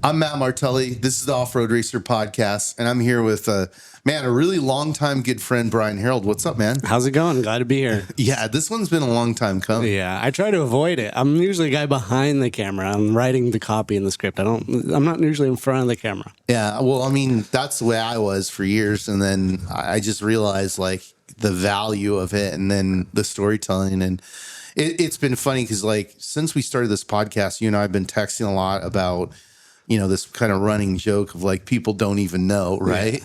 I'm Matt Martelli. This is the Off-Road Racer Podcast, and I'm here with, a really long-time good friend, Bryan Harrold. What's up, man? How's it going? Glad to be here. Yeah, this one's been a long time coming. Yeah, I try to avoid it. I'm usually the guy behind the camera. I'm writing the copy in the script. I'm not usually in front of the camera. Yeah, well, I mean, that's the way I was for years, and then I just realized, like, the value of it, and then the storytelling, and it's been funny because, like, since we started this podcast, you and I have been texting a lot about, you know, this kind of running joke of like people don't even know, right?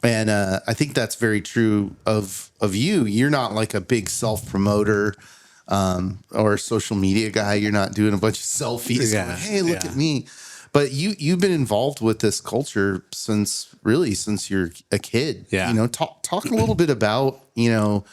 Yeah. And I think that's very true of you. You're not like a big self promoter or a social media guy. You're not doing a bunch of selfies. Yeah. Like, hey, look at me. But you've been involved with this culture since you're a kid. Yeah. You know, talk a little bit about, you know,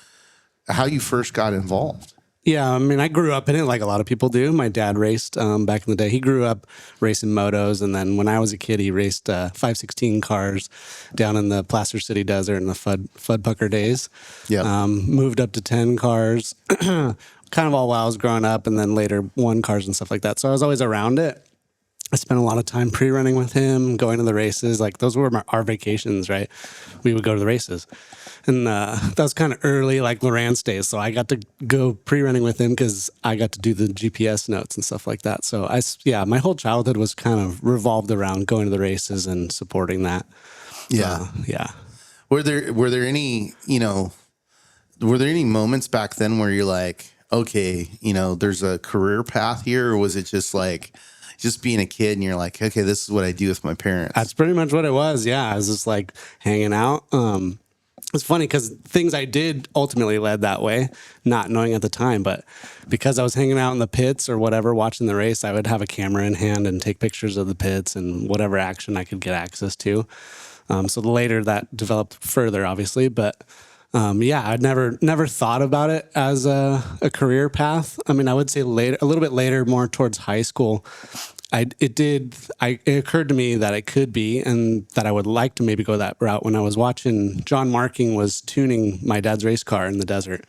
how you first got involved. Yeah, I mean, I grew up in it like a lot of people do. My dad raced back in the day. He grew up racing motos, and then when I was a kid, he raced 516 cars down in the Plaster City desert in the Fudd Pucker days. Yeah, moved up to 10 cars, kind of all while I was growing up, and then later 1 cars and stuff like that. So I was always around it. I spent a lot of time pre-running with him, going to the races. Like those were our vacations, right? We would go to the races. And that was kind of early, like Lorance days. So I got to go pre-running with him because I got to do the GPS notes and stuff like that. So my whole childhood was kind of revolved around going to the races and supporting that. Yeah. Yeah. Were there any moments back then where you're like, okay, you know, there's a career path here, or was it just like just being a kid and you're like, okay, this is what I do with my parents? That's pretty much what it was. Yeah. I was just like hanging out. It's funny because things I did ultimately led that way, not knowing at the time. But because I was hanging out in the pits or whatever, watching the race, I would have a camera in hand and take pictures of the pits and whatever action I could get access to. So later that developed further, obviously. But I'd never thought about it as a career path. I mean, I would say later, a little bit later, more towards high school. It occurred to me that it could be, and that I would like to maybe go that route. When I was watching, John Marking was tuning my dad's race car in the desert,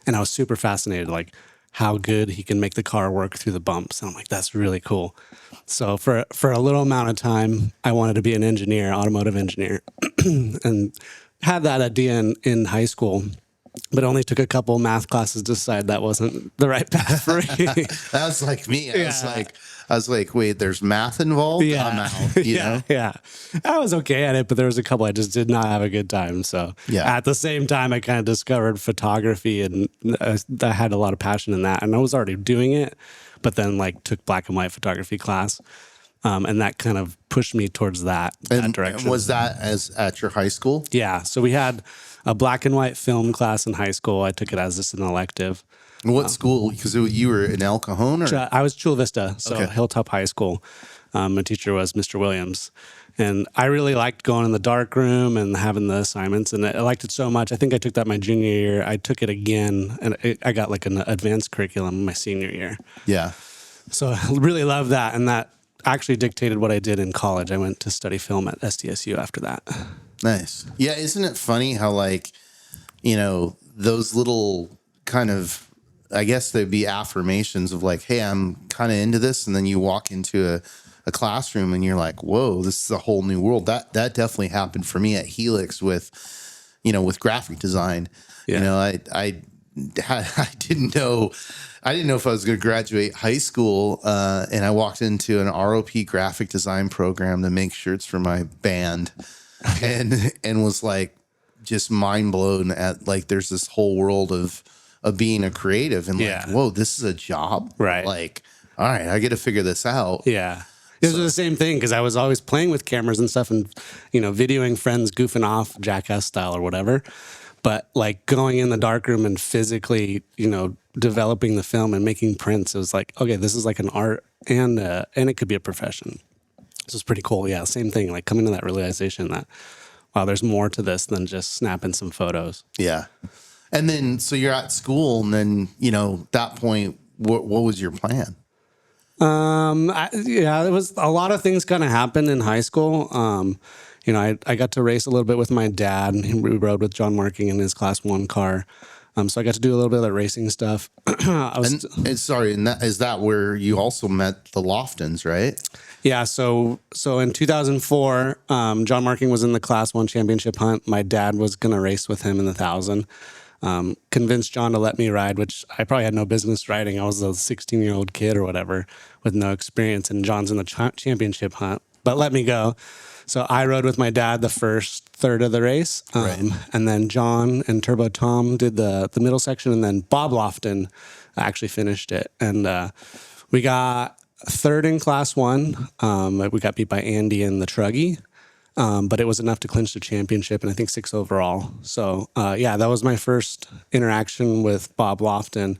and I was super fascinated, like how good he can make the car work through the bumps. And I'm like, that's really cool. So for a little amount of time, I wanted to be an engineer, automotive engineer, and had that idea in high school. But only took a couple math classes to decide that wasn't the right path for me. That was like me. I was like, wait, there's math involved? Yeah. I'm out, you know? Yeah. I was okay at it, but there was a couple I just did not have a good time. So at the same time, I kind of discovered photography, and I had a lot of passion in that. And I was already doing it, but then like took black and white photography class. And that kind of pushed me towards that direction. And was that at your high school? Yeah. So we had a black and white film class in high school. I took it as just an elective. What school? Because you were in El Cajon? Or? I was Chula Vista, so Okay. Hilltop High School. My teacher was Mr. Williams. And I really liked going in the dark room and having the assignments, and I liked it so much. I think I took that my junior year. I took it again, and I got like an advanced curriculum my senior year. Yeah. So I really loved that, and that actually dictated what I did in college. I went to study film at SDSU after that. Nice. Yeah, isn't it funny how, like, you know, those little kind of, I guess they'd be affirmations of like, hey, I'm kind of into this, and then you walk into a classroom and you're like, whoa, this is a whole new world. That definitely happened for me at Helix with graphic design. Yeah. You know, I didn't know if I was going to graduate high school, and I walked into an ROP graphic design program to make shirts for my band, and was like just mind blown at like there's this whole world of being a creative, and like, whoa, this is a job, right? Like, all right, I got to figure this out. Yeah. It was the same thing because I was always playing with cameras and stuff, and videoing friends goofing off Jackass style or whatever. But like going in the darkroom and physically, developing the film and making prints, it was like, okay, this is like an art, and it could be a profession. So it's pretty cool. Yeah, same thing. Like coming to that realization that, wow, there's more to this than just snapping some photos. Yeah. And then, so you're at school, and then, that point, what was your plan? There was a lot of things kind of happened in high school. I got to race a little bit with my dad, and we rode with John Marking in his Class 1 car. So I got to do a little bit of the racing stuff. And sorry, and is that where you also met the Loftons, right? Yeah. So in 2004, John Marking was in the Class 1 championship hunt. My dad was going to race with him in the 1,000. Convinced John to let me ride, which I probably had no business riding. I was a 16-year-old kid or whatever with no experience, and John's in the championship hunt, but let me go. So I rode with my dad the first third of the race. Right. And then John and Turbo Tom did the middle section, and then Bob Lofton actually finished it. And we got third in Class 1. We got beat by Andy and the Truggy. But it was enough to clinch the championship, and I think 6 overall. So, yeah, that was my first interaction with Bob Lofton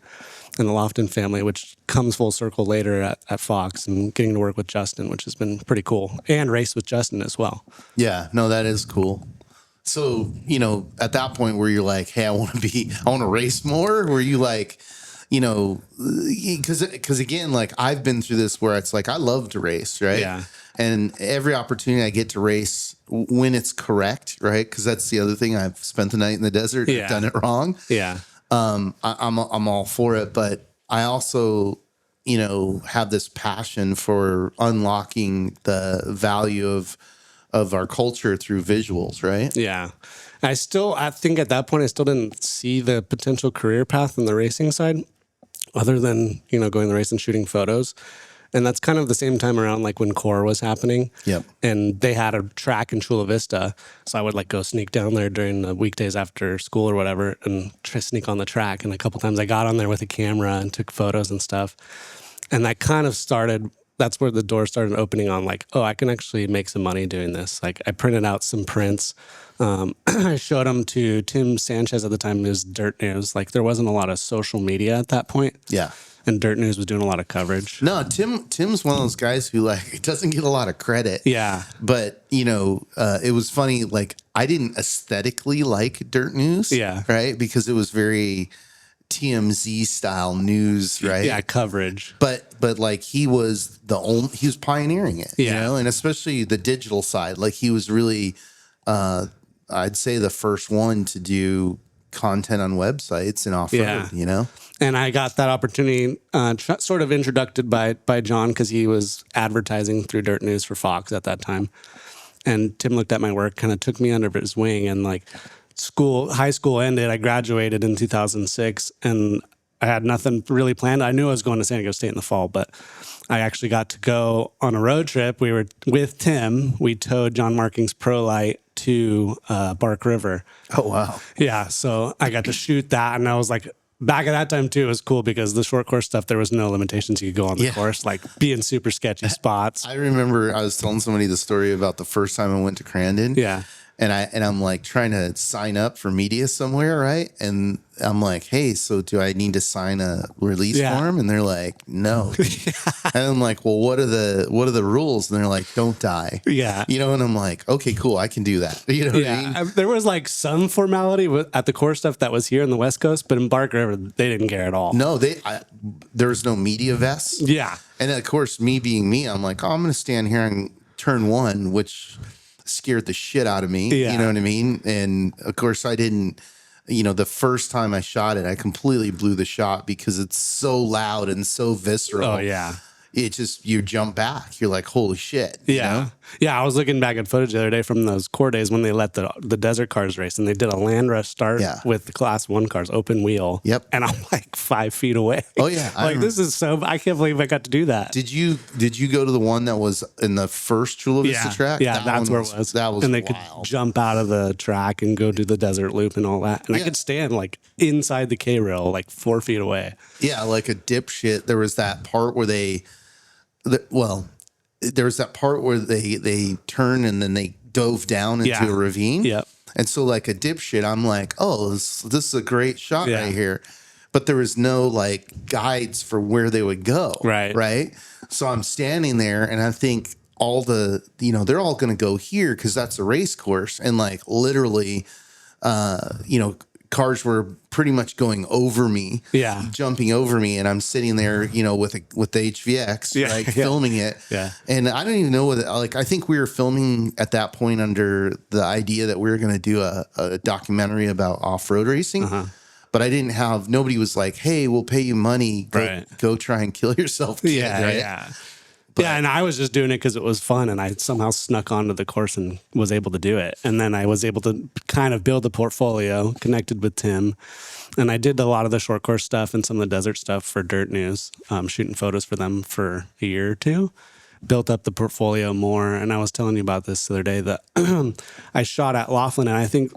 and the Lofton family, which comes full circle later at Fox, and getting to work with Justin, which has been pretty cool, and race with Justin as well. Yeah, no, that is cool. So, at that point where you're like, hey, I want to race more, were you like, because again, like I've been through this where it's like, I love to race, right? Yeah. And every opportunity I get to race when it's correct, right? Because that's the other thing. I've spent the night in the desert, Yeah. I've done it wrong. Yeah. I'm all for it, but I also, have this passion for unlocking the value of our culture through visuals, right? Yeah. I think at that point, I still didn't see the potential career path in the racing side other than, going the race and shooting photos. And that's kind of the same time around like when Core was happening. Yep. And they had a track in Chula Vista. So I would like go sneak down there during the weekdays after school or whatever and try to sneak on the track. And a couple times I got on there with a camera and took photos and stuff. And that kind of that's where the door started opening on like, oh, I can actually make some money doing this. Like I printed out some prints. I showed them to Tim Sanchez at the time. It was Dirt News. Like there wasn't a lot of social media at that point. Yeah. And Dirt News was doing a lot of coverage. No, Tim's one of those guys who like doesn't get a lot of credit. Yeah. But it was funny. Like I didn't aesthetically like Dirt News. Yeah. Right. Because it was very TMZ style news. Right. Yeah. Coverage. But like he was pioneering it. Yeah. And especially the digital side. Like he was really, I'd say the first one to do content on websites and off-road. Yeah. And I got that opportunity sort of introduced by John because he was advertising through Dirt News for Fox at that time. And Tim looked at my work, kind of took me under his wing, and like high school ended. I graduated in 2006 and I had nothing really planned. I knew I was going to San Diego State in the fall, but I actually got to go on a road trip. We were with Tim. We towed John Marking's Pro Light to Bark River. Oh, wow. Yeah. So I got to shoot that. And I was like, back at that time too, it was cool because the short course stuff, there was no limitations. You could go on the course, like be in super sketchy spots. I remember I was telling somebody the story about the first time I went to Crandon. Yeah. And I'm like trying to sign up for media somewhere, right? And I'm like, hey, so do I need to sign a release form? And they're like, no. And I'm like, well, what are the rules? And they're like, don't die. Yeah. And I'm like, okay, cool, I can do that. You know what I mean? There was like some formality at the core stuff that was here in the West Coast, but in Bark River, they didn't care at all. No, there was no media vests. Yeah. And of course, me being me, I'm like, oh, I'm going to stand here on turn 1, which scared the shit out of me. Yeah. You know what I mean? And of course I didn't, the first time I shot it, I completely blew the shot because it's so loud and so visceral. Oh yeah. It just, you jump back. You're like, holy shit. Yeah. Yeah. I was looking back at footage the other day from those core days when they let the desert cars race and they did a land rush start with the Class 1 cars, open wheel. Yep. And I'm like 5 feet away. Oh yeah. This is I can't believe I got to do that. Did you go to the one that was in the first Chula Vista track? Yeah, that's where it was. That was and they wild. could jump out of the track and go do the desert loop and all that. And I could stand like inside the K rail, like 4 feet away. Yeah, like a dipshit. There was that part where there was that part where they turned and then they dove down into a ravine. Yep. And so like a dipshit, I'm like, oh, this is a great shot right here. But there was no like guides for where they would go. Right. Right. So I'm standing there and I think all they're all going to go here because that's a race course. And like literally, cars were pretty much going over me, jumping over me, and I'm sitting there, with the HVX, filming it, and I don't even know what. Like, I think we were filming at that point under the idea that we were going to do a documentary about off-road racing, but I didn't have, nobody was like, hey, we'll pay you money. Go try and kill yourself. Kid, right? Yeah. Yeah, and I was just doing it because it was fun, and I somehow snuck onto the course and was able to do it. And then I was able to kind of build a portfolio, connected with Tim, and I did a lot of the short course stuff and some of the desert stuff for Dirt News, shooting photos for them for a year or two. Built up the portfolio more, and I was telling you about this the other day that I shot at Laughlin, and I think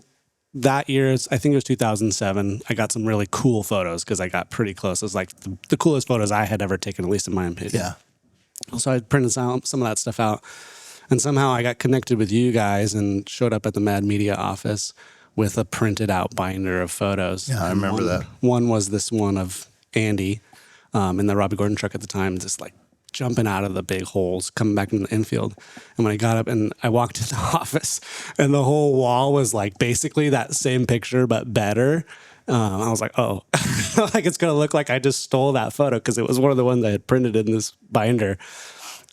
that year, I think it was 2007, I got some really cool photos because I got pretty close. It was like the coolest photos I had ever taken, at least in my opinion. Yeah. So I printed some of that stuff out, and somehow I got connected with you guys and showed up at the Mad Media office with a printed out binder of photos. Yeah, I remember that. One was this one of Andy in the Robbie Gordon truck at the time, just like jumping out of the big holes, coming back into the infield. And when I got up and I walked in the office, and the whole wall was like basically that same picture, but better. I was like, oh, like it's going to look like I just stole that photo because it was one of the ones I had printed in this binder.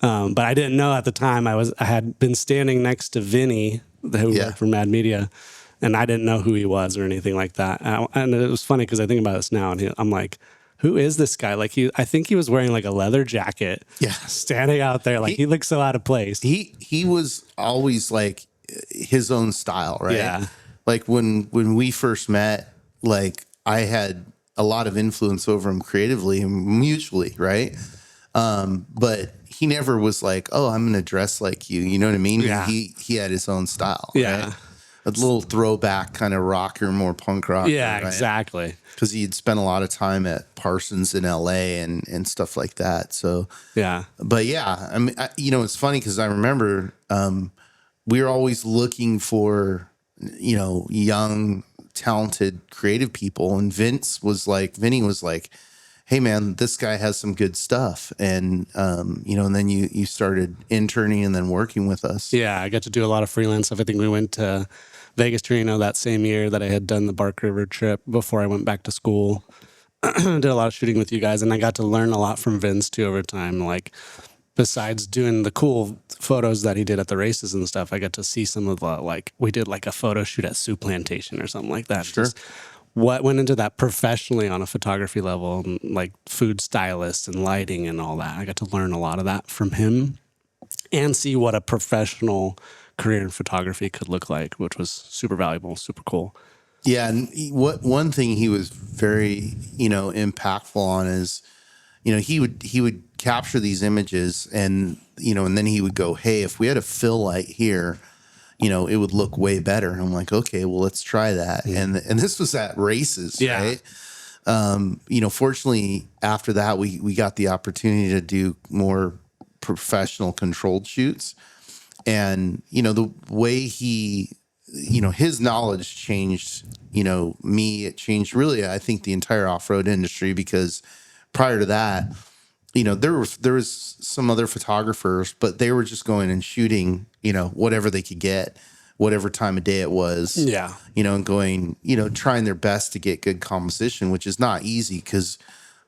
But I didn't know at the time I had been standing next to Vinny, who worked for Mad Media, and I didn't know who he was or anything like that. And it was funny because I think about this now, and I'm like, who is this guy? Like I think he was wearing like a leather jacket, standing out there. Like he looked so out of place. He was always like his own style, right? Yeah. Like when we first met, like I had a lot of influence over him creatively and mutually, right? But he never was like, oh, I'm going to dress like you. You know what I mean? Yeah. He had his own style. Yeah. Right? A little throwback kind of rocker, more punk rock. Yeah, right? Exactly. Because he'd spent a lot of time at Parsons in LA and stuff like that. So, yeah. But yeah, I mean, it's funny because I remember we were always looking for, young, talented, creative people. And Vinny was like, hey man, this guy has some good stuff. And, and then you started interning and then working with us. Yeah. I got to do a lot of freelance stuff. I think we went to Vegas to Reno that same year that I had done the Bark River trip before I went back to school. Did a lot of shooting with you guys, and I got to learn a lot from Vince too over time. Like, besides doing the cool photos that he did at the races and stuff, I got to see some of the, we did like a photo shoot at Sioux Plantation or something like that. Sure. Just what went into that professionally on a photography level, and like food stylists and lighting and all that. I got to learn a lot of that from him and see what a professional career in photography could look like, which was super valuable, super cool. Yeah, and one thing he was very, impactful on is, he would capture these images and then he would go, hey, if we had a fill light here, it would look way better. And I'm like, okay, well, let's try that. Yeah. And this was at races, right? Fortunately, after that, we got the opportunity to do more professional controlled shoots. And, the way he, his knowledge changed, me, it changed really, I think, the entire off-road industry, because prior to that, there was some other photographers, but they were just going and shooting, whatever they could get, whatever time of day it was. Yeah. And going, trying their best to get good composition, which is not easy because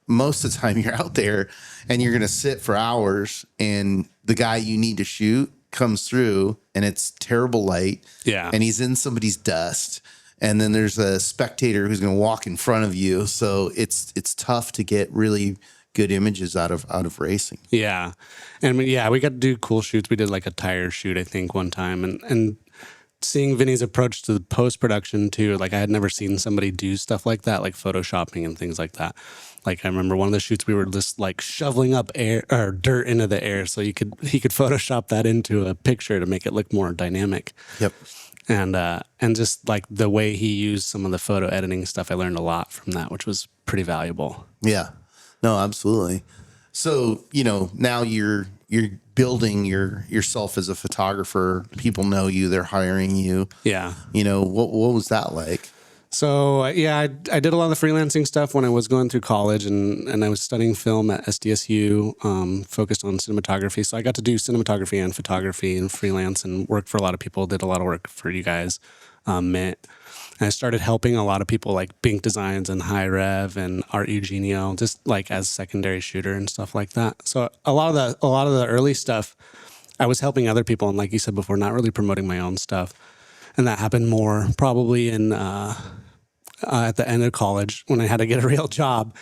most of the time you're out there and you're going to sit for hours and the guy you need to shoot comes through and it's terrible light. Yeah. And he's in somebody's dust. And then there's a spectator who's going to walk in front of you. So it's tough to get really good images out of racing. Yeah. And we got to do cool shoots. We did like a tire shoot, I think, one time. And seeing Vinny's approach to the post-production too, like I had never seen somebody do stuff like that, like photoshopping and things like that. Like I remember one of the shoots we were just like shoveling up air or dirt into the air so he could Photoshop that into a picture to make it look more dynamic. Yep. And just like the way he used some of the photo editing stuff, I learned a lot from that, which was pretty valuable. Yeah. No, absolutely. So, now you're building yourself as a photographer. People know you, they're hiring you. Yeah. What was that like? So, I did a lot of the freelancing stuff when I was going through college, and I was studying film at SDSU, focused on cinematography. So I got to do cinematography and photography and freelance and work for a lot of people, did a lot of work for you guys, Mint. And I started helping a lot of people like Bink Designs and High Rev and Art Eugenio, just like as secondary shooter and stuff like that. So a lot of the early stuff, I was helping other people, and like you said before, not really promoting my own stuff. And that happened more probably in at the end of college when I had to get a real job.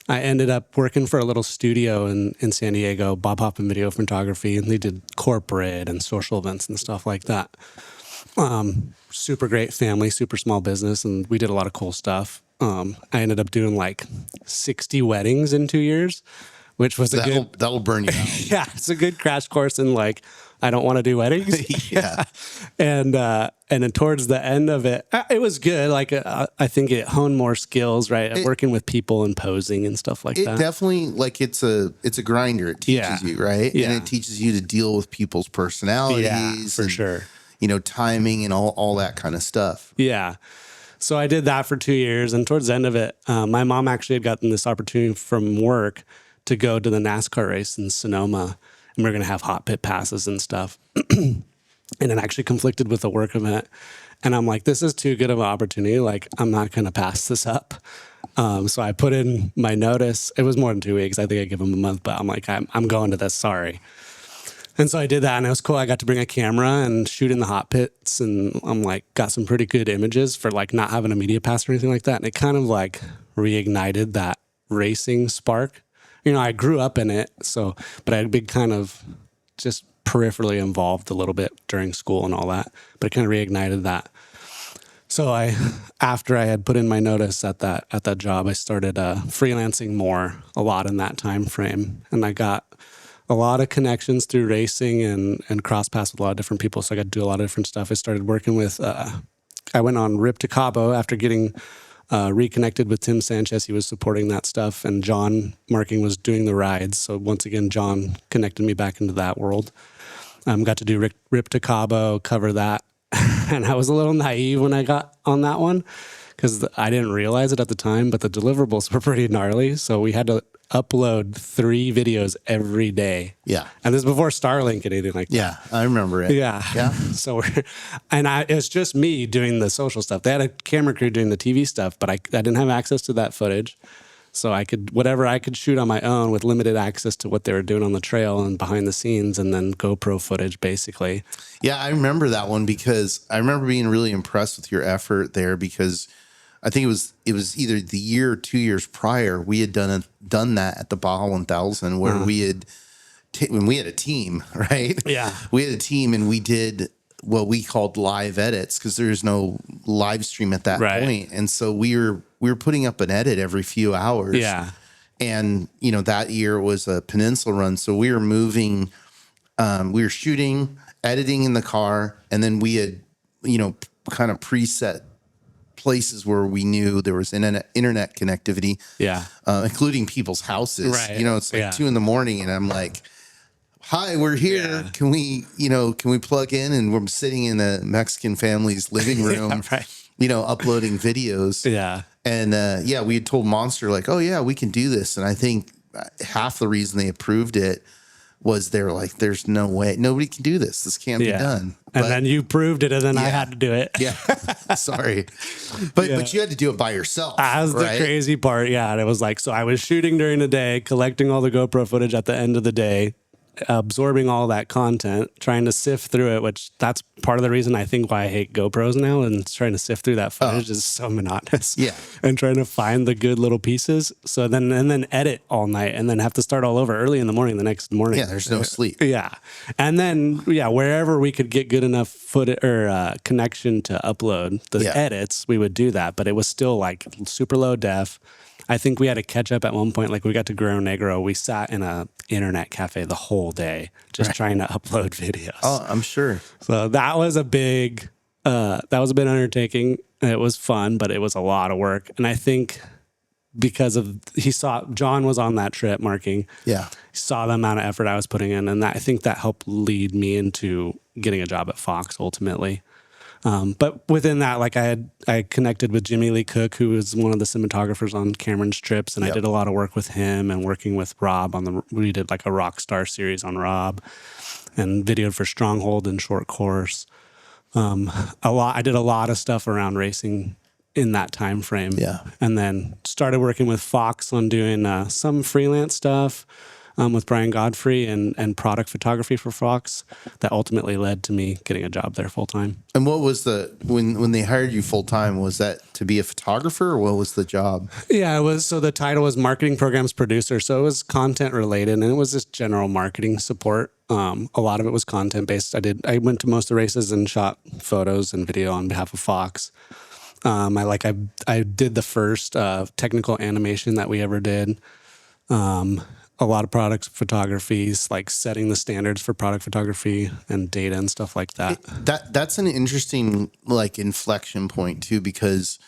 I ended up working for a little studio in San Diego, Bob Hoffman Video Photography, and they did corporate and social events and stuff like that. Super great family, super small business, and we did a lot of cool stuff. I ended up doing like 60 weddings in 2 years, which was that'll burn you out. yeah, it's a good crash course in like, I don't want to do weddings. Yeah. And then towards the end of it, it was good. Like, I think it honed more skills, right? Working with people and posing and stuff like that. It definitely, like, it's a grinder. It teaches you, right? Yeah. And it teaches you to deal with people's personalities. Yeah, for and, sure. You know, timing and all that kind of stuff. Yeah. So I did that for 2 years. And towards the end of it, my mom actually had gotten this opportunity from work to go to the NASCAR race in Sonoma. And we are going to have hot pit passes and stuff. And it actually conflicted with the work event. And I'm like, this is too good of an opportunity. Like, I'm not going to pass this up. So I put in my notice. It was more than 2 weeks. I think I give them a month, but I'm like, I'm going to this. Sorry. And so I did that, and it was cool. I got to bring a camera and shoot in the hot pits, and I'm like, got some pretty good images for like not having a media pass or anything like that. And it kind of like reignited that racing spark. You know, I grew up in it, but I had been kind of just peripherally involved a little bit during school and all that, but it kind of reignited that. So after I had put in my notice at that job, I started freelancing a lot in that time frame, and I got a lot of connections through racing and cross paths with a lot of different people. So I got to do a lot of different stuff. I started working with, I went on Rip to Cabo after getting reconnected with Tim Sanchez. He was supporting that stuff, and John Marking was doing the rides. So once again, John connected me back into that world. Got to do Rip to Cabo, cover that. And I was a little naive when I got on that one because I didn't realize it at the time, but the deliverables were pretty gnarly. So we had to upload 3 videos every day. Yeah. And this is before Starlink and anything like that. Yeah, I remember it. Yeah. Yeah. So it's just me doing the social stuff. They had a camera crew doing the TV stuff, but I didn't have access to that footage. So whatever I could shoot on my own with limited access to what they were doing on the trail and behind the scenes, and then GoPro footage basically. Yeah, I remember that one because I remember being really impressed with your effort there because I think it was either the year or 2 years prior we had done that at the Baja 1000 where we had when we had a team, right? Yeah, we had a team and we did what we called live edits because there's no live stream at that point, and so we were putting up an edit every few hours. Yeah, and you know that year was a peninsula run, so we were moving, we were shooting, editing in the car, and then we had kind of preset places where we knew there was internet connectivity, including people's houses. Right. You know, it's like 2 a.m. and I'm like, "Hi, we're here. Yeah. Can we plug in?" And we're sitting in a Mexican family's living room, uploading videos. Yeah. And we had told Monster like, "Oh yeah, we can do this." And I think half the reason they approved it was they're like, "There's no way, nobody can do this. This can't be done." And then you proved it, and then I had to do it. Yeah, sorry, but you had to do it by yourself. That was the crazy part. Yeah, and it was like, so I was shooting during the day, collecting all the GoPro footage at the end of the day, absorbing all that content, trying to sift through it, which that's part of the reason I think why I hate GoPros now, and trying to sift through that footage is so monotonous. Yeah. And trying to find the good little pieces. So then edit all night and then have to start all over early in the morning the next morning. Yeah, there's no sleep. Yeah. And then, wherever we could get good enough footage or connection to upload the edits, we would do that. But it was still like super low def. I think we had to catch up at one point. Like we got to Guerrero Negro. We sat in a internet cafe the whole day just trying to upload videos. Oh, I'm sure. So that was a big undertaking. It was fun, but it was a lot of work. And I think because John was on that trip Marking. Yeah. He saw the amount of effort I was putting in. And I think that helped lead me into getting a job at Fox ultimately. But within that, like I connected with Jimmy Lee Cook, who was one of the cinematographers on Cameron's trips, and I did a lot of work with him and working with Rob we did like a Rockstar series on Rob, and videoed for Stronghold and Short Course. I did a lot of stuff around racing in that time frame. Yeah, and then started working with Fox on doing some freelance stuff. with Brian Godfrey and product photography for Fox that ultimately led to me getting a job there full time. And what was when they hired you full time, was that to be a photographer, or what was the job? Yeah, it was. So the title was marketing programs producer. So it was content related, and it was just general marketing support. A lot of it was content based. I went to most of the races and shot photos and video on behalf of Fox. I did the first technical animation that we ever did. A lot of product photographies, like setting the standards for product photography and data and stuff like that. That's an interesting like inflection point too, because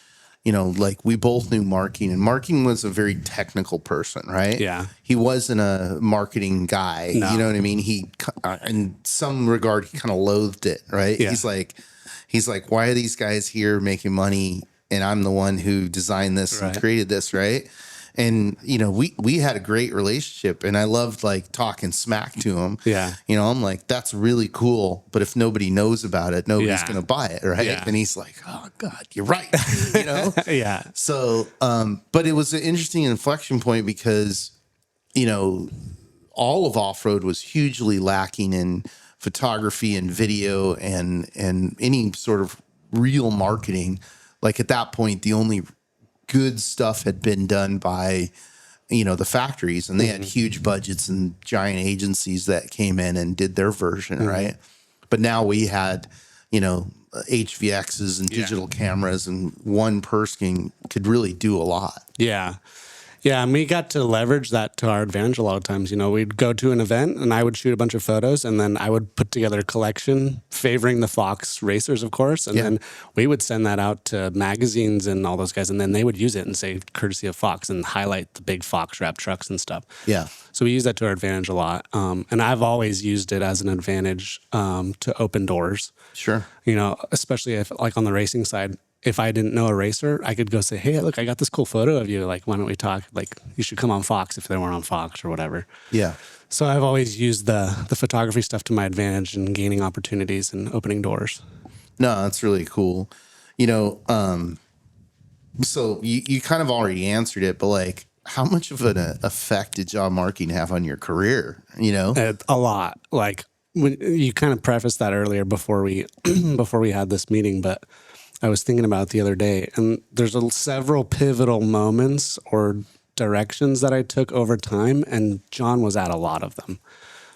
like we both knew marketing, and marketing was a very technical person, right? Yeah. He wasn't a marketing guy. No. You know what I mean? He, in some regard, he kind of loathed it, right? Yeah. He's like, why are these guys here making money, and I'm the one who designed this and created this, right? And we had a great relationship, and I loved like talking smack to him. Yeah. I'm like, that's really cool, but if nobody knows about it, nobody's gonna buy it, right? Yeah. And he's like, oh God, you're right. Yeah. So, but it was an interesting inflection point because, all of off-road was hugely lacking in photography and video and any sort of real marketing. Like at that point, the only good stuff had been done by, the factories, and they had huge budgets and giant agencies that came in and did their version, right? But now we had, HVXs and digital cameras, and one person could really do a lot. Yeah. Yeah, and we got to leverage that to our advantage a lot of times. We'd go to an event and I would shoot a bunch of photos, and then I would put together a collection favoring the Fox racers, of course. And then we would send that out to magazines and all those guys, and then they would use it and say courtesy of Fox and highlight the big Fox wrap trucks and stuff. Yeah. So we use that to our advantage a lot. And I've always used it as an advantage to open doors. Sure. Especially if like on the racing side, if I didn't know a racer, I could go say, hey, look, I got this cool photo of you. Like, why don't we talk? Like, you should come on Fox if they weren't on Fox or whatever. Yeah. So I've always used the photography stuff to my advantage in gaining opportunities and opening doors. No, that's really cool. So you kind of already answered it, but like, how much of an effect did job marketing have on your career? A lot. Like, when you kind of prefaced that earlier before we had this meeting, but I was thinking about it the other day, and there's several pivotal moments or directions that I took over time, and John was at a lot of them,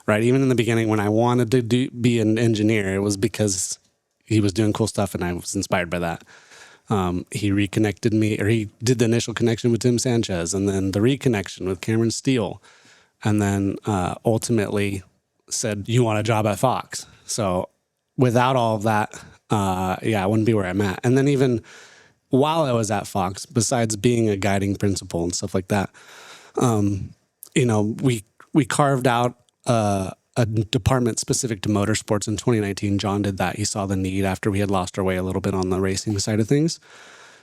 right? Even in the beginning when I wanted to be an engineer, it was because he was doing cool stuff and I was inspired by that. He reconnected me, or he did the initial connection with Tim Sanchez, and then the reconnection with Cameron Steele, and then ultimately said, you want a job at Fox. So without all of that, I wouldn't be where I'm at. And then even while I was at Fox, besides being a guiding principal and stuff like that, we carved out a department specific to motorsports in 2019. John did that. He saw the need after we had lost our way a little bit on the racing side of things.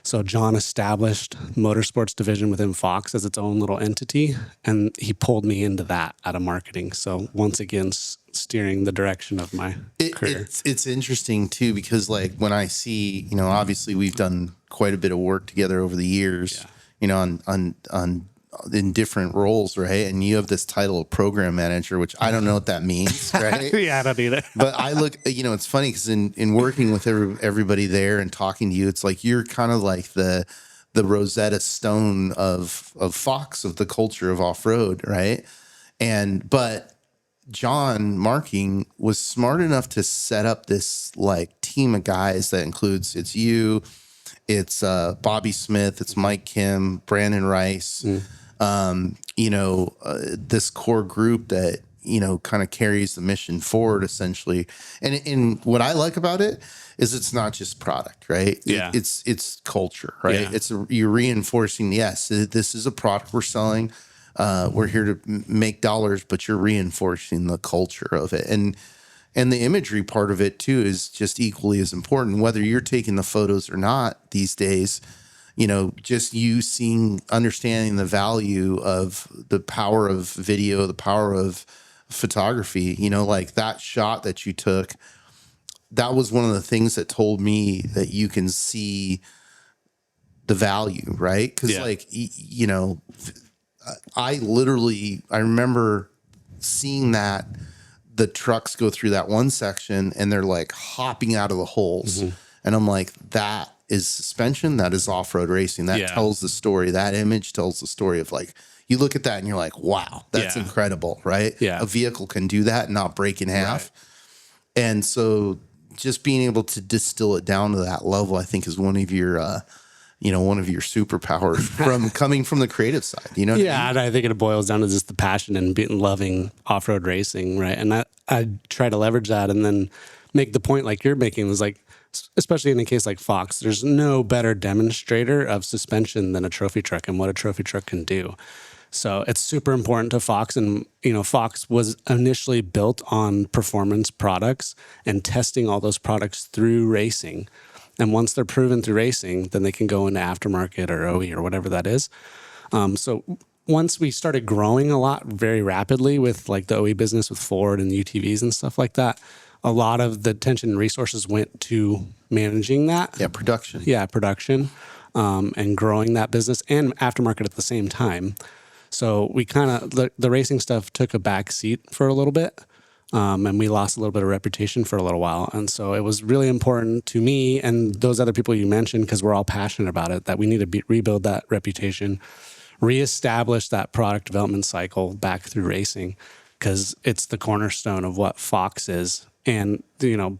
So John established motorsports division within Fox as its own little entity, and he pulled me into that out of marketing. So once again, steering the direction of my career. It's interesting too, because like when I see, obviously we've done quite a bit of work together over the years, on in different roles, right? And you have this title of program manager, which I don't know what that means, right? Yeah, I don't either. But I look, it's funny because in working with everybody there and talking to you, it's like you're kind of like the Rosetta Stone of Fox, of the culture of off-road, right? But John Marking was smart enough to set up this like team of guys that includes, it's you, it's Bobby Smith, it's Mike Kim, Brandon Rice, this core group that, kind of carries the mission forward essentially. And what I like about it is it's not just product, right? Yeah. It's culture, right? Yeah. You're reinforcing, yes, this is a product we're selling. We're here to make dollars, but you're reinforcing the culture of it. And the imagery part of it too is just equally as important, whether you're taking the photos or not these days. Just you understanding the value of the power of video, the power of photography, like that shot that you took, that was one of the things that told me that you can see the value, right? Because I remember seeing that the trucks go through that one section and they're like hopping out of the holes. And I'm like, that is suspension. That is off-road racing. That tells the story. That image tells the story of like, you look at that and you're like, wow, that's incredible, right? Yeah. A vehicle can do that and not break in half. Right. And so just being able to distill it down to that level, I think is one of your, one of your superpowers from coming from the creative side, you know? Yeah. And I think it boils down to just the passion and loving off-road racing. Right. And I try to leverage that and then make the point like you're making was like, especially in a case like Fox, there's no better demonstrator of suspension than a trophy truck and what a trophy truck can do. So it's super important to Fox. And, Fox was initially built on performance products and testing all those products through racing. And once they're proven through racing, then they can go into aftermarket or OE or whatever that is. So once we started growing a lot very rapidly with like the OE business with Ford and UTVs and stuff like that, a lot of the attention and resources went to managing that. Yeah, production. Yeah, production and growing that business and aftermarket at the same time. So we kind of, the racing stuff took a back seat for a little bit. And we lost a little bit of reputation for a little while. And so it was really important to me and those other people you mentioned, because we're all passionate about it, that we need to rebuild that reputation, reestablish that product development cycle back through racing, because it's the cornerstone of what Fox is. And,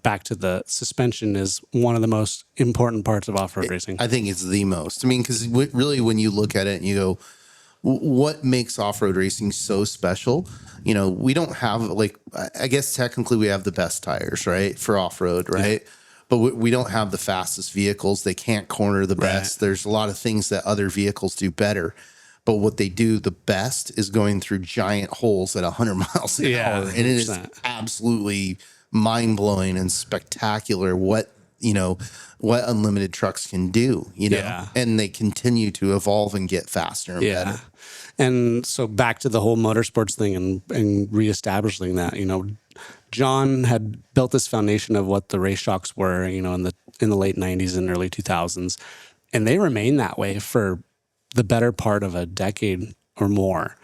back to the suspension is one of the most important parts of off-road racing. I think it's the most. I mean, because really when you look at it and you go, what makes off-road racing so special? We don't have I guess technically we have the best tires, right? For off-road, right? Yeah. But we don't have the fastest vehicles. They can't corner the best. Right. There's a lot of things that other vehicles do better. But what they do the best is going through giant holes at 100 miles an hour. 100%. And it is absolutely mind-blowing and spectacular what unlimited trucks can do, and they continue to evolve and get faster and better. And so back to the whole motorsports thing and reestablishing that, John had built this foundation of what the race shocks were, in the late 90s and early 2000s. And they remained that way for the better part of a decade or more.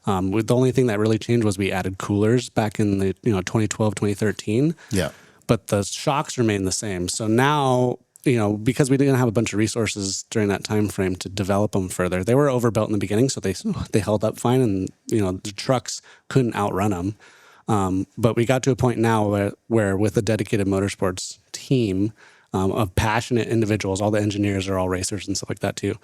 The only thing that really changed was we added coolers back in the 2012, 2013. Yeah. But the shocks remain the same. So now, because we didn't have a bunch of resources during that time frame to develop them further, they were overbuilt in the beginning, so they held up fine, and the trucks couldn't outrun them. But we got to a point now where with a dedicated motorsports team of passionate individuals, all the engineers are all racers and stuff like that too,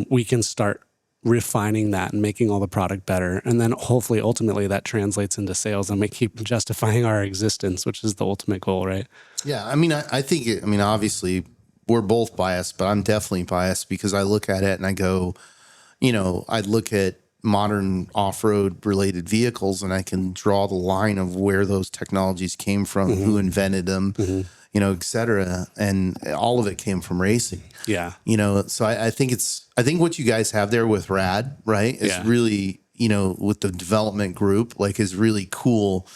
we can start refining that and making all the product better. And then hopefully, ultimately, that translates into sales and we keep justifying our existence, which is the ultimate goal, right? Yeah. I mean, I think, obviously we're both biased, but I'm definitely biased because I look at it and I go, I look at modern off-road related vehicles and I can draw the line of where those technologies came from, who invented them, et cetera. And all of it came from racing. Yeah. So I think what you guys have there with RAD, right, is really, with the development group, is really cool.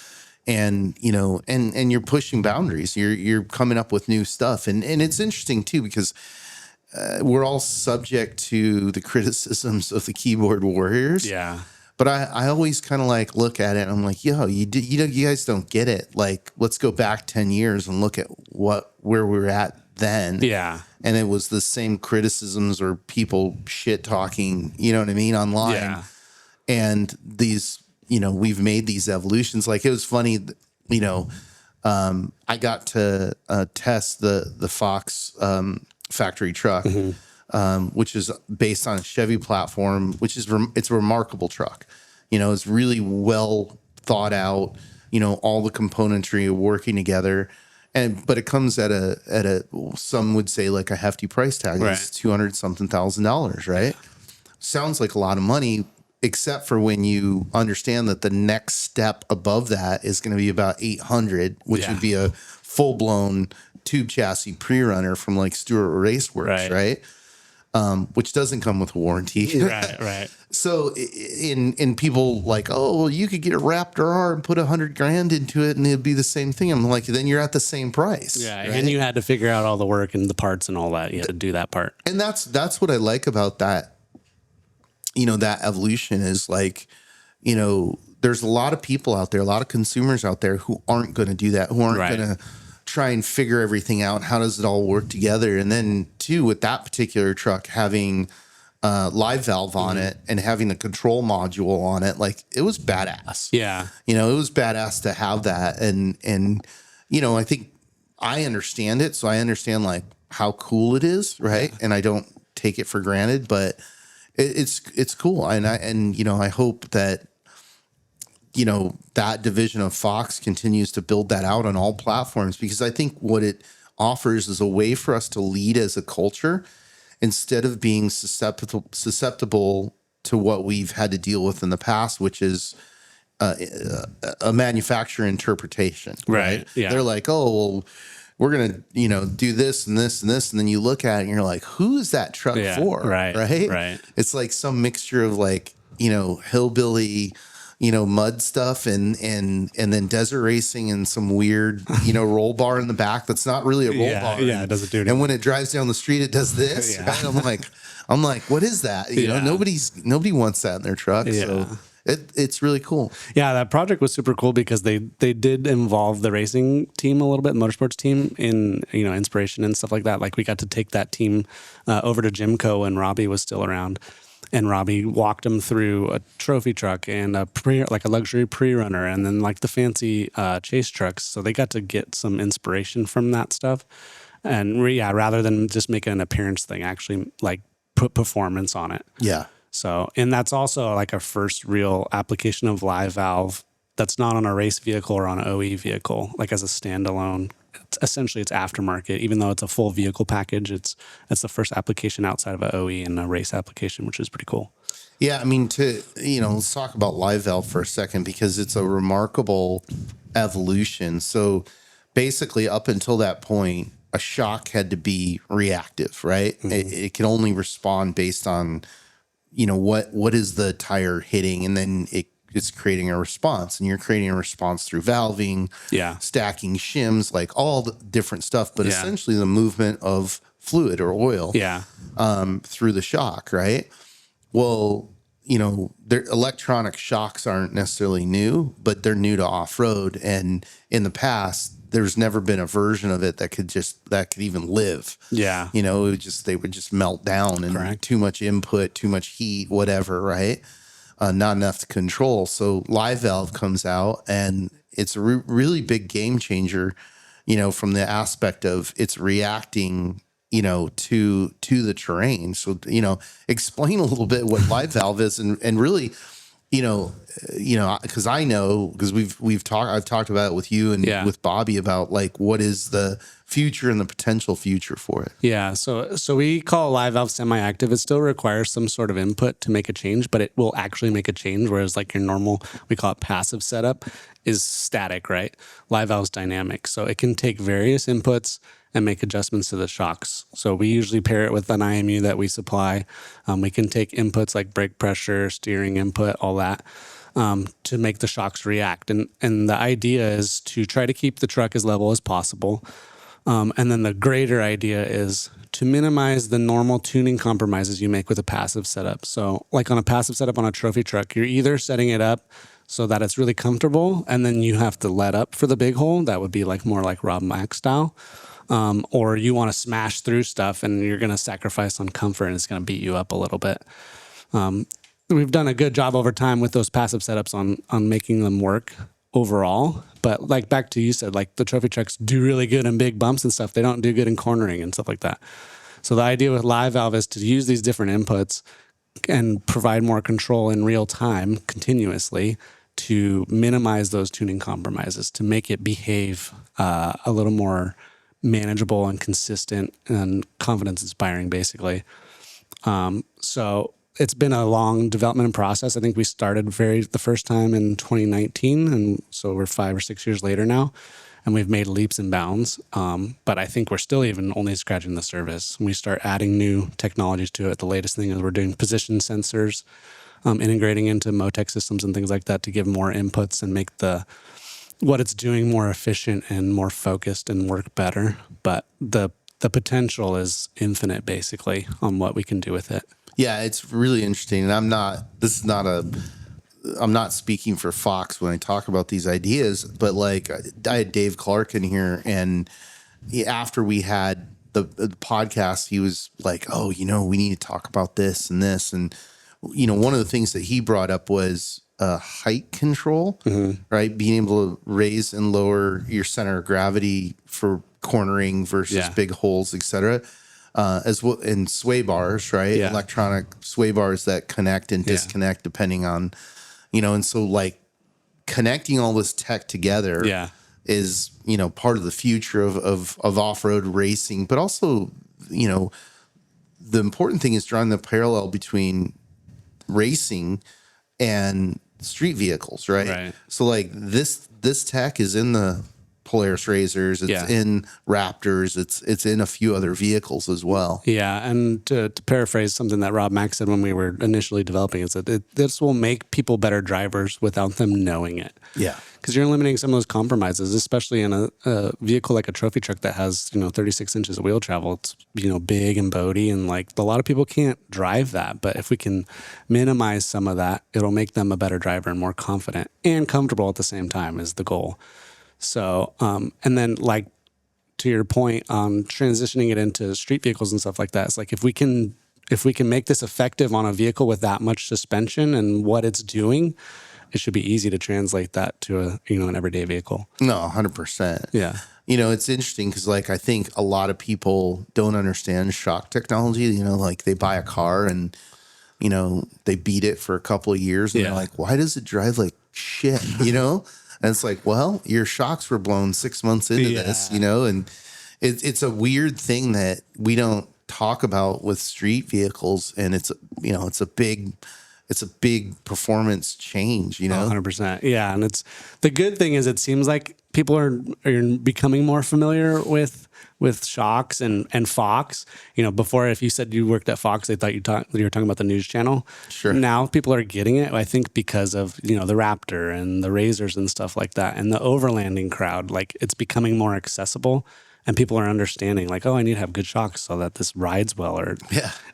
And, and you're pushing boundaries. You're coming up with new stuff. And it's interesting too, because we're all subject to the criticisms of the keyboard warriors. Yeah. But I always kind of look at it and I'm like, yo, you guys don't get it. Let's go back 10 years and look at where we were at then. Yeah. And it was the same criticisms or people shit talking, you know what I mean, online. Yeah. And these, we've made these evolutions. It was funny, I got to test the Fox factory truck, which is based on a Chevy platform, which is it's a remarkable truck. It's really well thought out. All the componentry working together, but it comes at a some would say a hefty price tag. Right. It's $200,000, right? Sounds like a lot of money, except for when you understand that the next step above that is going to be about 800, which would be a full blown tube chassis pre-runner from Stewart Raceworks, right? Which doesn't come with a warranty. Right. So in people oh, well, you could get a Raptor R and put $100,000 into it and it'd be the same thing. I'm like, then you're at the same price. Yeah. Right? And you had to figure out all the work and the parts and all that. You had to do that part. And that's what I like about that. That evolution is there's there's a lot of people out there, a lot of consumers out there who aren't going to do that, who aren't Right. going to try and figure everything out. How does it all work together? And then too, with that particular truck having live valve on it and having the control module on it, like it was badass. Yeah. You know, it was badass to have that. And, you know, I think I understand it. So I understand like how cool it is. Right. And I don't take it for granted, but it's cool. And, you know, I hope that, you know, that division of Fox continues to build that out on all platforms, because I think what it offers is a way for us to lead as a culture instead of being susceptible to what we've had to deal with in the past, which is a manufacturer interpretation. Right. Yeah. They're like, oh, well, we're going to, you know, do this and this and this. And then you look at it and you're like, who is that truck for? Right. Right. It's like some mixture of like, you know, hillbilly, you know, mud stuff and then desert racing and some weird, you know, roll bar in the back. That's not really a roll bar. Yeah. It doesn't do anything. And when it drives down the street, it does this. Yeah. Right? I'm like, what is that? You know, nobody wants that in their truck. Yeah. So it's really cool. Yeah, that project was super cool because they did involve the racing team a little bit, motorsports team, in, you know, inspiration and stuff like that. Like we got to take that team over to Jimco when Robbie was still around, and Robbie walked them through a trophy truck and a luxury pre-runner, and then like the fancy chase trucks. So they got to get some inspiration from that stuff, and rather than just making an appearance thing, actually like put performance on it. Yeah. So, and that's also like our first real application of live valve that's not on a race vehicle or on an OE vehicle, like as a standalone. Essentially, it's aftermarket, even though it's a full vehicle package. It's the first application outside of an OE and a race application, which is pretty cool. Yeah, I mean, let's talk about live valve for a second, because it's a remarkable evolution. So basically, up until that point, a shock had to be reactive, right? Mm-hmm. It can only respond based on, you know, what is the tire hitting, and then it's creating a response, and you're creating a response through valving, stacking shims, like all the different stuff, but essentially the movement of fluid or oil through the shock, right? Well, you know, their electronic shocks aren't necessarily new, but they're new to off-road, and in the past there's never been a version of it that could even live. Yeah. You know, they would just melt down, and too much input, too much heat, whatever, right? Not enough to control. So live valve comes out, and it's a really big game changer, you know, from the aspect of it's reacting, you know, to the terrain. So, you know, explain a little bit what live valve is, and really, because I've talked about it with you and with Bobby about like what is the future and the potential future for it. Yeah, so we call live valve semi-active. It still requires some sort of input to make a change, but it will actually make a change. Whereas like your normal, we call it passive setup, is static, right? Live valve's dynamic, so it can take various inputs and make adjustments to the shocks. So we usually pair it with an IMU that we supply. We can take inputs like brake pressure, steering input, all that, to make the shocks react. And the idea is to try to keep the truck as level as possible. And then the greater idea is to minimize the normal tuning compromises you make with a passive setup. So like on a passive setup on a trophy truck, you're either setting it up so that it's really comfortable, and then you have to let up for the big hole. That would be like more like Rob Mack style. Or you want to smash through stuff and you're going to sacrifice on comfort, and it's going to beat you up a little bit. We've done a good job over time with those passive setups on making them work overall. But like back to you said, like the trophy trucks do really good in big bumps and stuff. They don't do good in cornering and stuff like that. So the idea with live valve is to use these different inputs and provide more control in real time continuously to minimize those tuning compromises, to make it behave a little more manageable and consistent and confidence inspiring, basically. So it's been a long development process. I think we started the first time in 2019, and so we're 5 or 6 years later now, and we've made leaps and bounds. But I think we're still even only scratching the surface. We start adding new technologies to it. The latest thing is we're doing position sensors, integrating into Motec systems and things like that to give more inputs and make what it's doing more efficient and more focused and work better. But the potential is infinite, basically, on what we can do with it. Yeah, it's really interesting. And this is not I'm not speaking for Fox when I talk about these ideas, but like I had Dave Clark in here, and after we had the podcast, he was like, "Oh, we need to talk about this and this." And one of the things that he brought up was height control, right? Being able to raise and lower your center of gravity for cornering versus big holes, etc. As well, and sway bars, right? Yeah. Electronic sway bars that connect and disconnect depending on, and so like connecting all this tech together is, part of the future of off-road racing, but also, the important thing is drawing the parallel between racing and street vehicles, right? So like this tech is in the Polaris Razors, it's in Raptors, it's in a few other vehicles as well. Yeah, and to paraphrase something that Rob Mack said when we were initially developing, is that this will make people better drivers without them knowing it. Yeah, because you're eliminating some of those compromises, especially in a vehicle like a trophy truck that has 36 inches of wheel travel. It's big and boaty, and like a lot of people can't drive that. But if we can minimize some of that, it'll make them a better driver and more confident and comfortable at the same time is the goal. So, and then like to your point on transitioning it into street vehicles and stuff like that, it's like if we can make this effective on a vehicle with that much suspension and what it's doing, it should be easy to translate that to an everyday vehicle. No, 100%. Yeah. It's interesting because like I think a lot of people don't understand shock technology. Like they buy a car and they beat it for a couple of years and they're like, why does it drive like shit? And it's like, well, your shocks were blown 6 months into this, and it's a weird thing that we don't talk about with street vehicles. And it's a big performance change, 100%. Yeah. And it's the good thing is it seems like people are becoming more familiar with shocks and Fox. Before, if you said you worked at Fox, they thought you were talking about the news channel. Sure. Now people are getting it, I think, because of, the Raptor and the Razors and stuff like that. And the overlanding crowd, like it's becoming more accessible. And people are understanding, like, oh, I need to have good shocks so that this rides well, or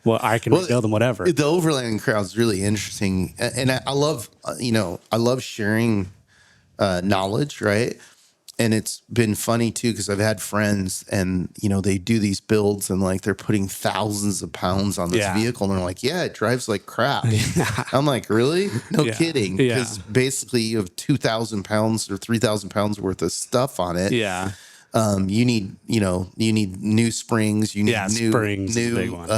I can rebuild them, whatever. The overlanding crowd is really interesting, and I love, I love sharing knowledge, right? And it's been funny too because I've had friends, and they do these builds, and like they're putting thousands of pounds on this vehicle, and they're like, yeah, it drives like crap. I'm like, really? No kidding? Because basically you have 2,000 pounds or 3,000 pounds worth of stuff on it. Yeah. You need new springs, you need new springs, big one.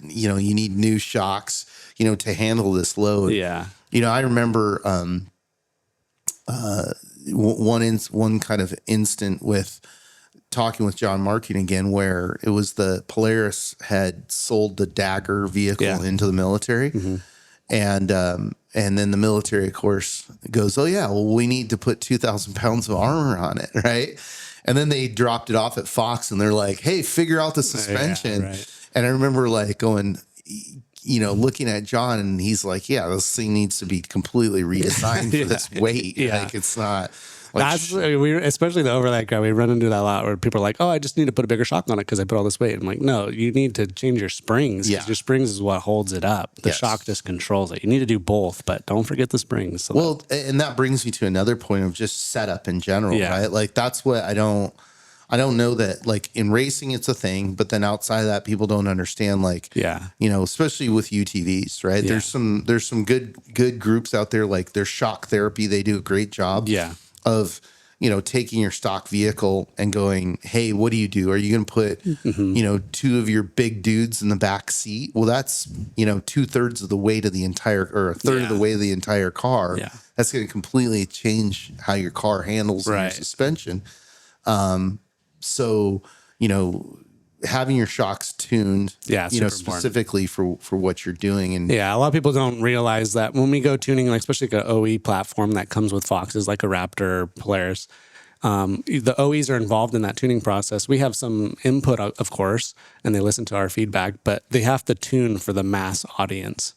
You need new shocks, to handle this load. Yeah. I remember one kind of instant with talking with John Marking again, where it was the Polaris had sold the Dagger vehicle into the military. Mm-hmm. And then the military, of course, goes, oh yeah, well, we need to put 2,000 pounds of armor on it. Right. And then they dropped it off at Fox, and they're like, hey, figure out the suspension. Yeah, right. And I remember like going, looking at John, and he's like, yeah, this thing needs to be completely redesigned for this weight. Yeah. Like it's not. Like, that's especially the overland guy. We run into that a lot where people are like, "Oh, I just need to put a bigger shock on it because I put all this weight." I'm like, "No, you need to change your springs. Yeah. Your springs is what holds it up. The shock just controls it. You need to do both, but don't forget the springs." So and that brings me to another point of just setup in general, right? Like that's what I don't know that like in racing it's a thing, but then outside of that, people don't understand. Like, especially with UTVs, right? Yeah. There's some good groups out there. Like there's Shock Therapy. They do a great job. Yeah. Of taking your stock vehicle and going, hey, what do you do? Are you going to put two of your big dudes in the back seat? Well, that's 2/3 of the weight of the entire, or a third of the weight of the entire car. Yeah. That's going to completely change how your car handles your suspension. So having your shocks tuned, specifically for what you're doing. And a lot of people don't realize that when we go tuning, like especially like an OE platform that comes with Foxes, like a Raptor or Polaris, the OEs are involved in that tuning process. We have some input, of course, and they listen to our feedback, but they have to tune for the mass audience.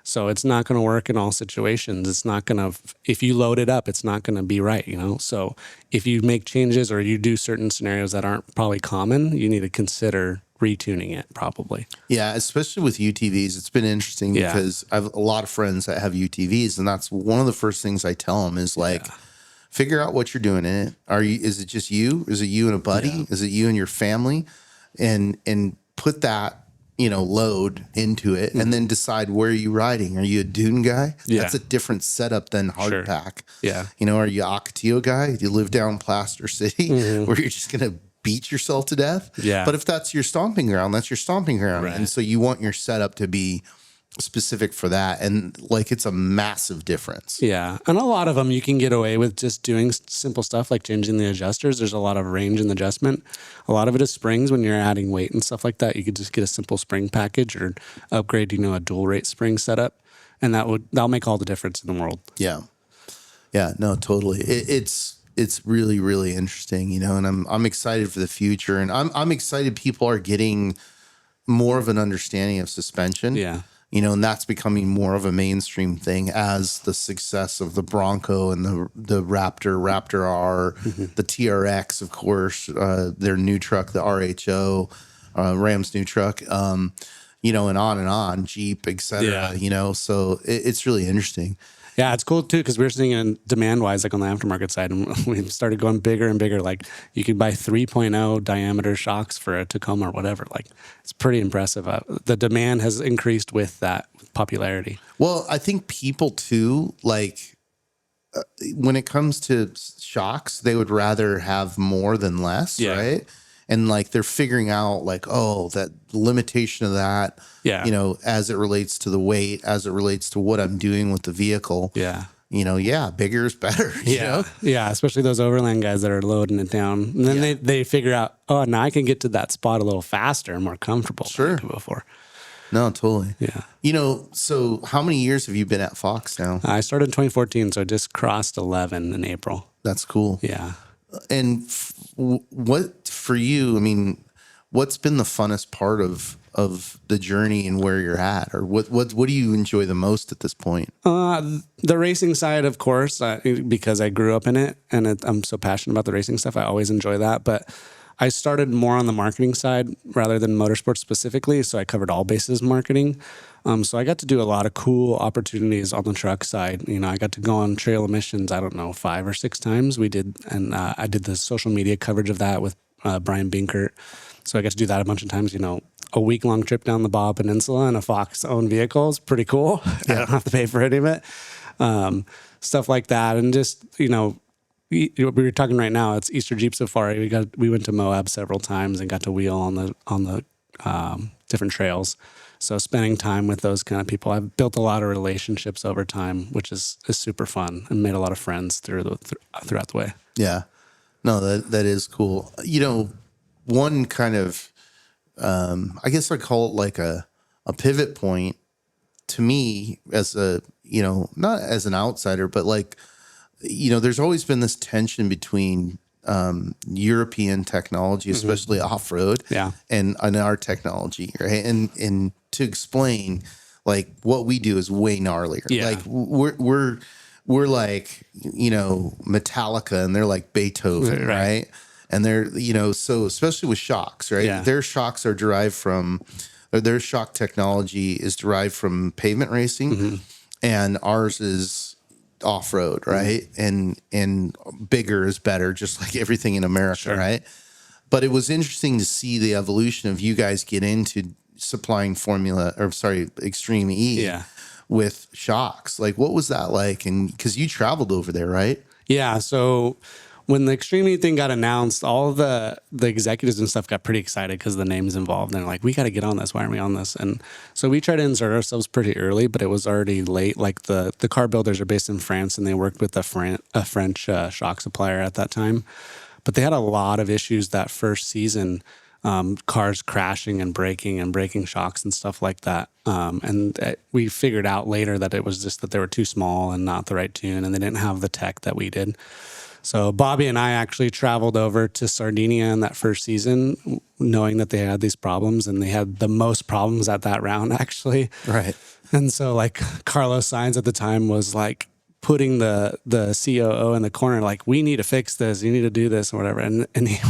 So it's not going to work in all situations. It's not going to, if you load it up, it's not going to be right, So if you make changes or you do certain scenarios that aren't probably common, you need to consider retuning it probably. Yeah, especially with UTVs, it's been interesting Yeah. because I have a lot of friends that have UTVs, and that's one of the first things I tell them is like, figure out what you're doing in it. Is it just you? Is it you and a buddy? Yeah. Is it you and your family? And put that, load into it, and then decide where are you riding. Are you a dune guy? Yeah. That's a different setup than Sure. hardpack. Yeah. Are you a Ocotillo guy? Do you live down Plaster City where you're just gonna beat yourself to death? Yeah. But if that's your stomping ground, that's your stomping ground. Right. And so you want your setup to be specific for that. And like, it's a massive difference. Yeah. And a lot of them you can get away with just doing simple stuff like changing the adjusters. There's a lot of range in the adjustment. A lot of it is springs when you're adding weight and stuff like that. You could just get a simple spring package or upgrade, a dual rate spring setup. And that'll make all the difference in the world. Yeah. Yeah, no, totally. It's really, really interesting, and I'm excited for the future, and I'm excited people are getting more of an understanding of suspension. Yeah. And that's becoming more of a mainstream thing as the success of the Bronco and the Raptor R, the TRX, of course, their new truck, the RHO, Ram's new truck, and on, Jeep, et cetera, so it's really interesting. Yeah, it's cool too because we're seeing in demand wise, like on the aftermarket side, and we started going bigger and bigger. Like you could buy 3.0 diameter shocks for a Tacoma or whatever. Like it's pretty impressive. The demand has increased with that popularity. Well, I think people too, like when it comes to shocks, they would rather have more than less, right? And like they're figuring out like, oh, that limitation of that, as it relates to the weight, as it relates to what I'm doing with the vehicle. Yeah. Bigger is better. Yeah. Especially those overland guys that are loading it down. And then they figure out, oh, now I can get to that spot a little faster and more comfortable than I could before. No, totally. Yeah. So how many years have you been at Fox now? I started in 2014, so I just crossed 11 in April. That's cool. Yeah. And what for you, what's been the funnest part of the journey and where you're at, or what do you enjoy the most at this point? The racing side, of course, because I grew up in it and I'm so passionate about the racing stuff. I always enjoy that, but I started more on the marketing side rather than motorsports specifically. So I covered all bases marketing. So I got to do a lot of cool opportunities on the truck side. I got to go on trail emissions, 5 or 6 times we did. And I did the social media coverage of that with Brian Binkert. So I got to do that a bunch of times, a week-long trip down the Baja Peninsula in a Fox-owned vehicle is pretty cool. I don't have to pay for any of it. Stuff like that. And just, we were talking right now, it's Easter Jeep Safari. We went to Moab several times and got to wheel on the different trails. So spending time with those kind of people, I've built a lot of relationships over time, which is super fun, and made a lot of friends throughout the way. Yeah, no, that is cool. One kind of, I guess I call it like a pivot point to me as a, not as an outsider, but like, there's always been this tension between European technology, especially off-road, and our technology, right? And to explain, like, what we do is way gnarlier. Yeah. Like we're like, Metallica, and they're like Beethoven, right? And they're, so especially with shocks, right? Yeah. Their shocks are derived from, or their shock technology is derived from pavement racing, and ours is off-road, right? And bigger is better, just like everything in America, right? But it was interesting to see the evolution of you guys get into supplying Extreme E with shocks. Like, what was that like? And because you traveled over there, right? Yeah. So when the Extreme E thing got announced, all of the executives and stuff got pretty excited because the name's involved. And they're like, we got to get on this. Why aren't we on this? And so we tried to insert ourselves pretty early, but it was already late. Like the car builders are based in France, and they worked with a French shock supplier at that time. But they had a lot of issues that first season, cars crashing and breaking shocks and stuff like that. And we figured out later that it was just that they were too small and not the right tune, and they didn't have the tech that we did. So Bobby and I actually traveled over to Sardinia in that first season, knowing that they had these problems, and they had the most problems at that round, actually. Right. And so, like, Carlos Sainz at the time was like putting the COO in the corner, like, we need to fix this, you need to do this or whatever. And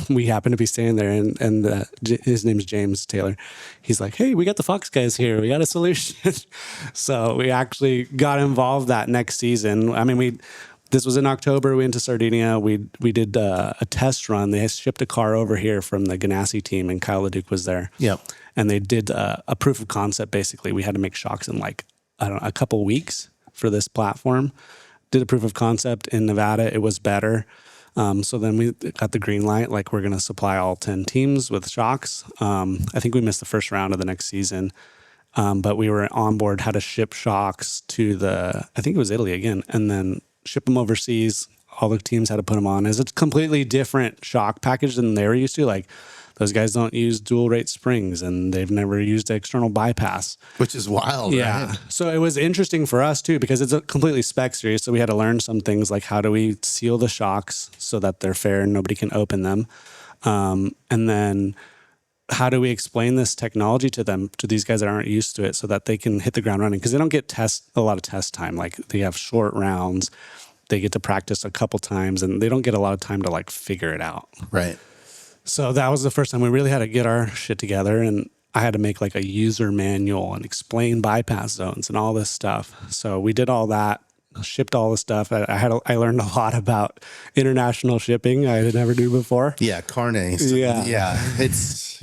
we happen to be standing there, and his name's James Taylor. He's like, hey, we got the Fox guys here. We got a solution. So we actually got involved that next season. I mean, this was in October. We went to Sardinia. We did a test run. They shipped a car over here from the Ganassi team, and Kyle LeDuc was there. Yep. And they did a proof of concept. Basically, we had to make shocks in like, I don't know, a couple weeks for this platform. Did a proof of concept in Nevada. It was better. So then we got the green light, like, we're going to supply all 10 teams with shocks. I think we missed the first round of the next season. But we were on board, had to ship shocks to I think it was Italy again, and then ship them overseas. All the teams had to put them on. It's a completely different shock package than they were used to. Like, those guys don't use dual rate springs, and they've never used external bypass. Which is wild, yeah. right? So it was interesting for us too, because it's a completely spec series. So we had to learn some things, like, how do we seal the shocks so that they're fair and nobody can open them? And then how do we explain this technology to them, to these guys that aren't used to it, so that they can hit the ground running? Because they don't get a lot of test time. Like, they have short rounds. They get to practice a couple times, and they don't get a lot of time to, like, figure it out. Right. So that was the first time we really had to get our shit together, and I had to make like a user manual and explain bypass zones and all this stuff. So we did all that, shipped all the stuff. I learned a lot about international shipping I had never do before. Yeah, carne. Yeah. It's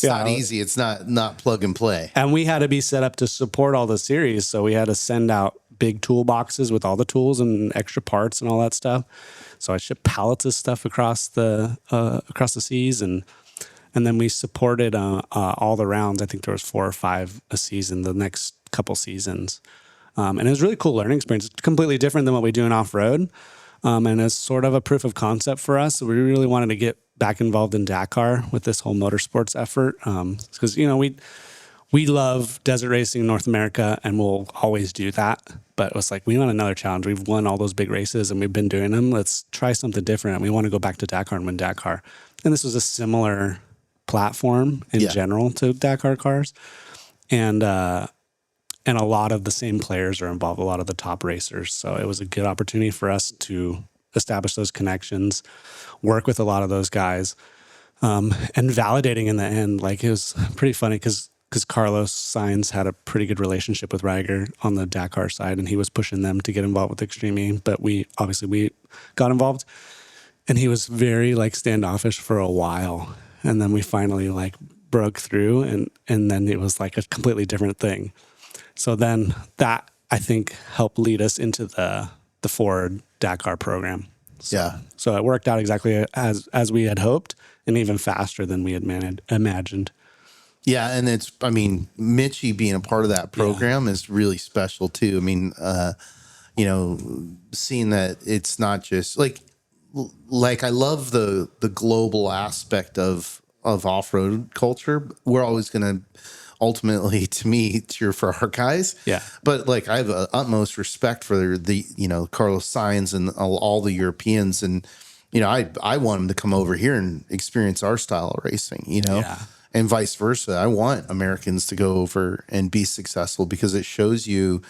not easy. It's not plug and play. And we had to be set up to support all the series. So we had to send out big toolboxes with all the tools and extra parts and all that stuff. So I shipped pallets of stuff across the seas, and then we supported all the rounds. I think there was 4 or 5 a season, the next couple seasons. And it was a really cool learning experience. It's completely different than what we do in off-road. And it's sort of a proof of concept for us. So we really wanted to get back involved in Dakar with this whole motorsports effort. Because, we love desert racing in North America, and we'll always do that. But it was like, we want another challenge. We've won all those big races, and we've been doing them. Let's try something different. And we want to go back to Dakar and win Dakar. And this was a similar platform in general to Dakar cars. And a lot of the same players are involved, a lot of the top racers. So it was a good opportunity for us to establish those connections, work with a lot of those guys, and validating in the end. Like, it was pretty funny because Carlos Sainz had a pretty good relationship with Ryger on the Dakar side, and he was pushing them to get involved with Extreme E. But we got involved, and he was very, like, standoffish for a while. And then we finally, like, broke through, and then it was like a completely different thing. So then that, I think, helped lead us into the Ford Dakar program. So it worked out exactly as we had hoped, and even faster than we had imagined. Yeah, and Mitchie being a part of that program is really special too. I mean, seeing that it's not just like I love the global aspect of off-road culture. We're always going to ultimately, to me, cheer for our guys. Yeah. But like, I have utmost respect for the Carlos Sainz and all the Europeans, and I want them to come over here and experience our style of racing. And vice versa. I want Americans to go over and be successful, because it shows you,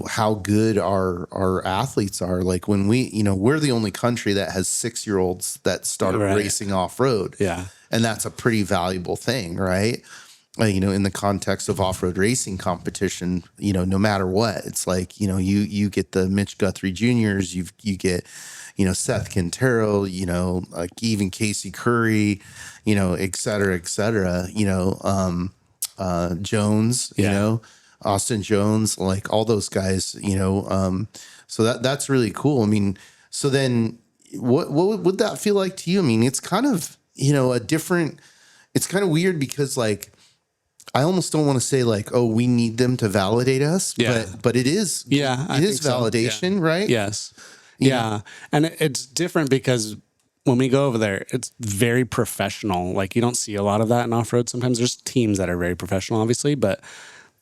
how good our athletes are. Like, when we're the only country that has 6-year-olds that started racing off-road. Yeah. And that's a pretty valuable thing, right? In the context of off-road racing competition, no matter what, it's like, you get the Mitch Guthrie Juniors, you get, Seth Quintero, like even Casey Curry, et cetera, Jones, Austin Jones, like all those guys, so that's really cool. I mean, so then what would that feel like to you? I mean, it's kind of, it's kind of weird, because like, I almost don't want to say like, oh, we need them to validate us, but it is, it is validation, right? Yes. Yeah. And it's different because when we go over there, it's very professional. Like, you don't see a lot of that in off-road. Sometimes there's teams that are very professional, obviously, but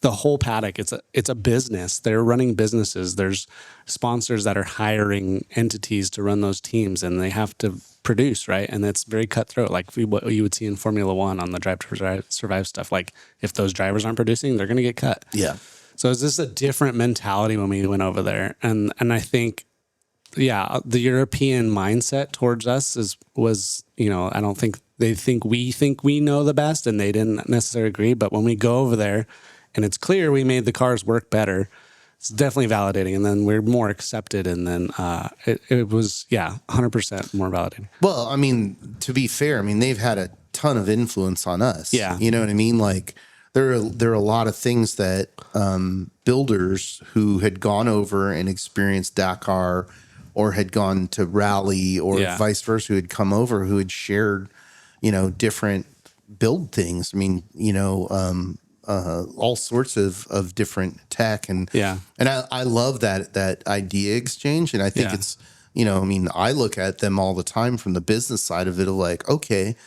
the whole paddock, it's a business. They're running businesses. There's sponsors that are hiring entities to run those teams, and they have to produce, right? And it's very cutthroat, like what you would see in Formula One on the Drive to Survive stuff. Like, if those drivers aren't producing, they're going to get cut. Yeah. So it's just a different mentality when we went over there. And I think, yeah, the European mindset towards us was, I don't think they think we know the best, and they didn't necessarily agree. But when we go over there and it's clear we made the cars work better, it's definitely validating. And then we're more accepted. And then it was, 100% more validating. Well, I mean, to be fair, I mean, they've had a ton of influence on us. Yeah. You know what I mean? Like there are a lot of things that builders who had gone over and experienced Dakar or had gone to rally or vice versa, who had come over, who had shared, different build things. I mean, all sorts of different tech and I love that idea exchange. And I think it's, I mean, I look at them all the time from the business side of it, of like, okay,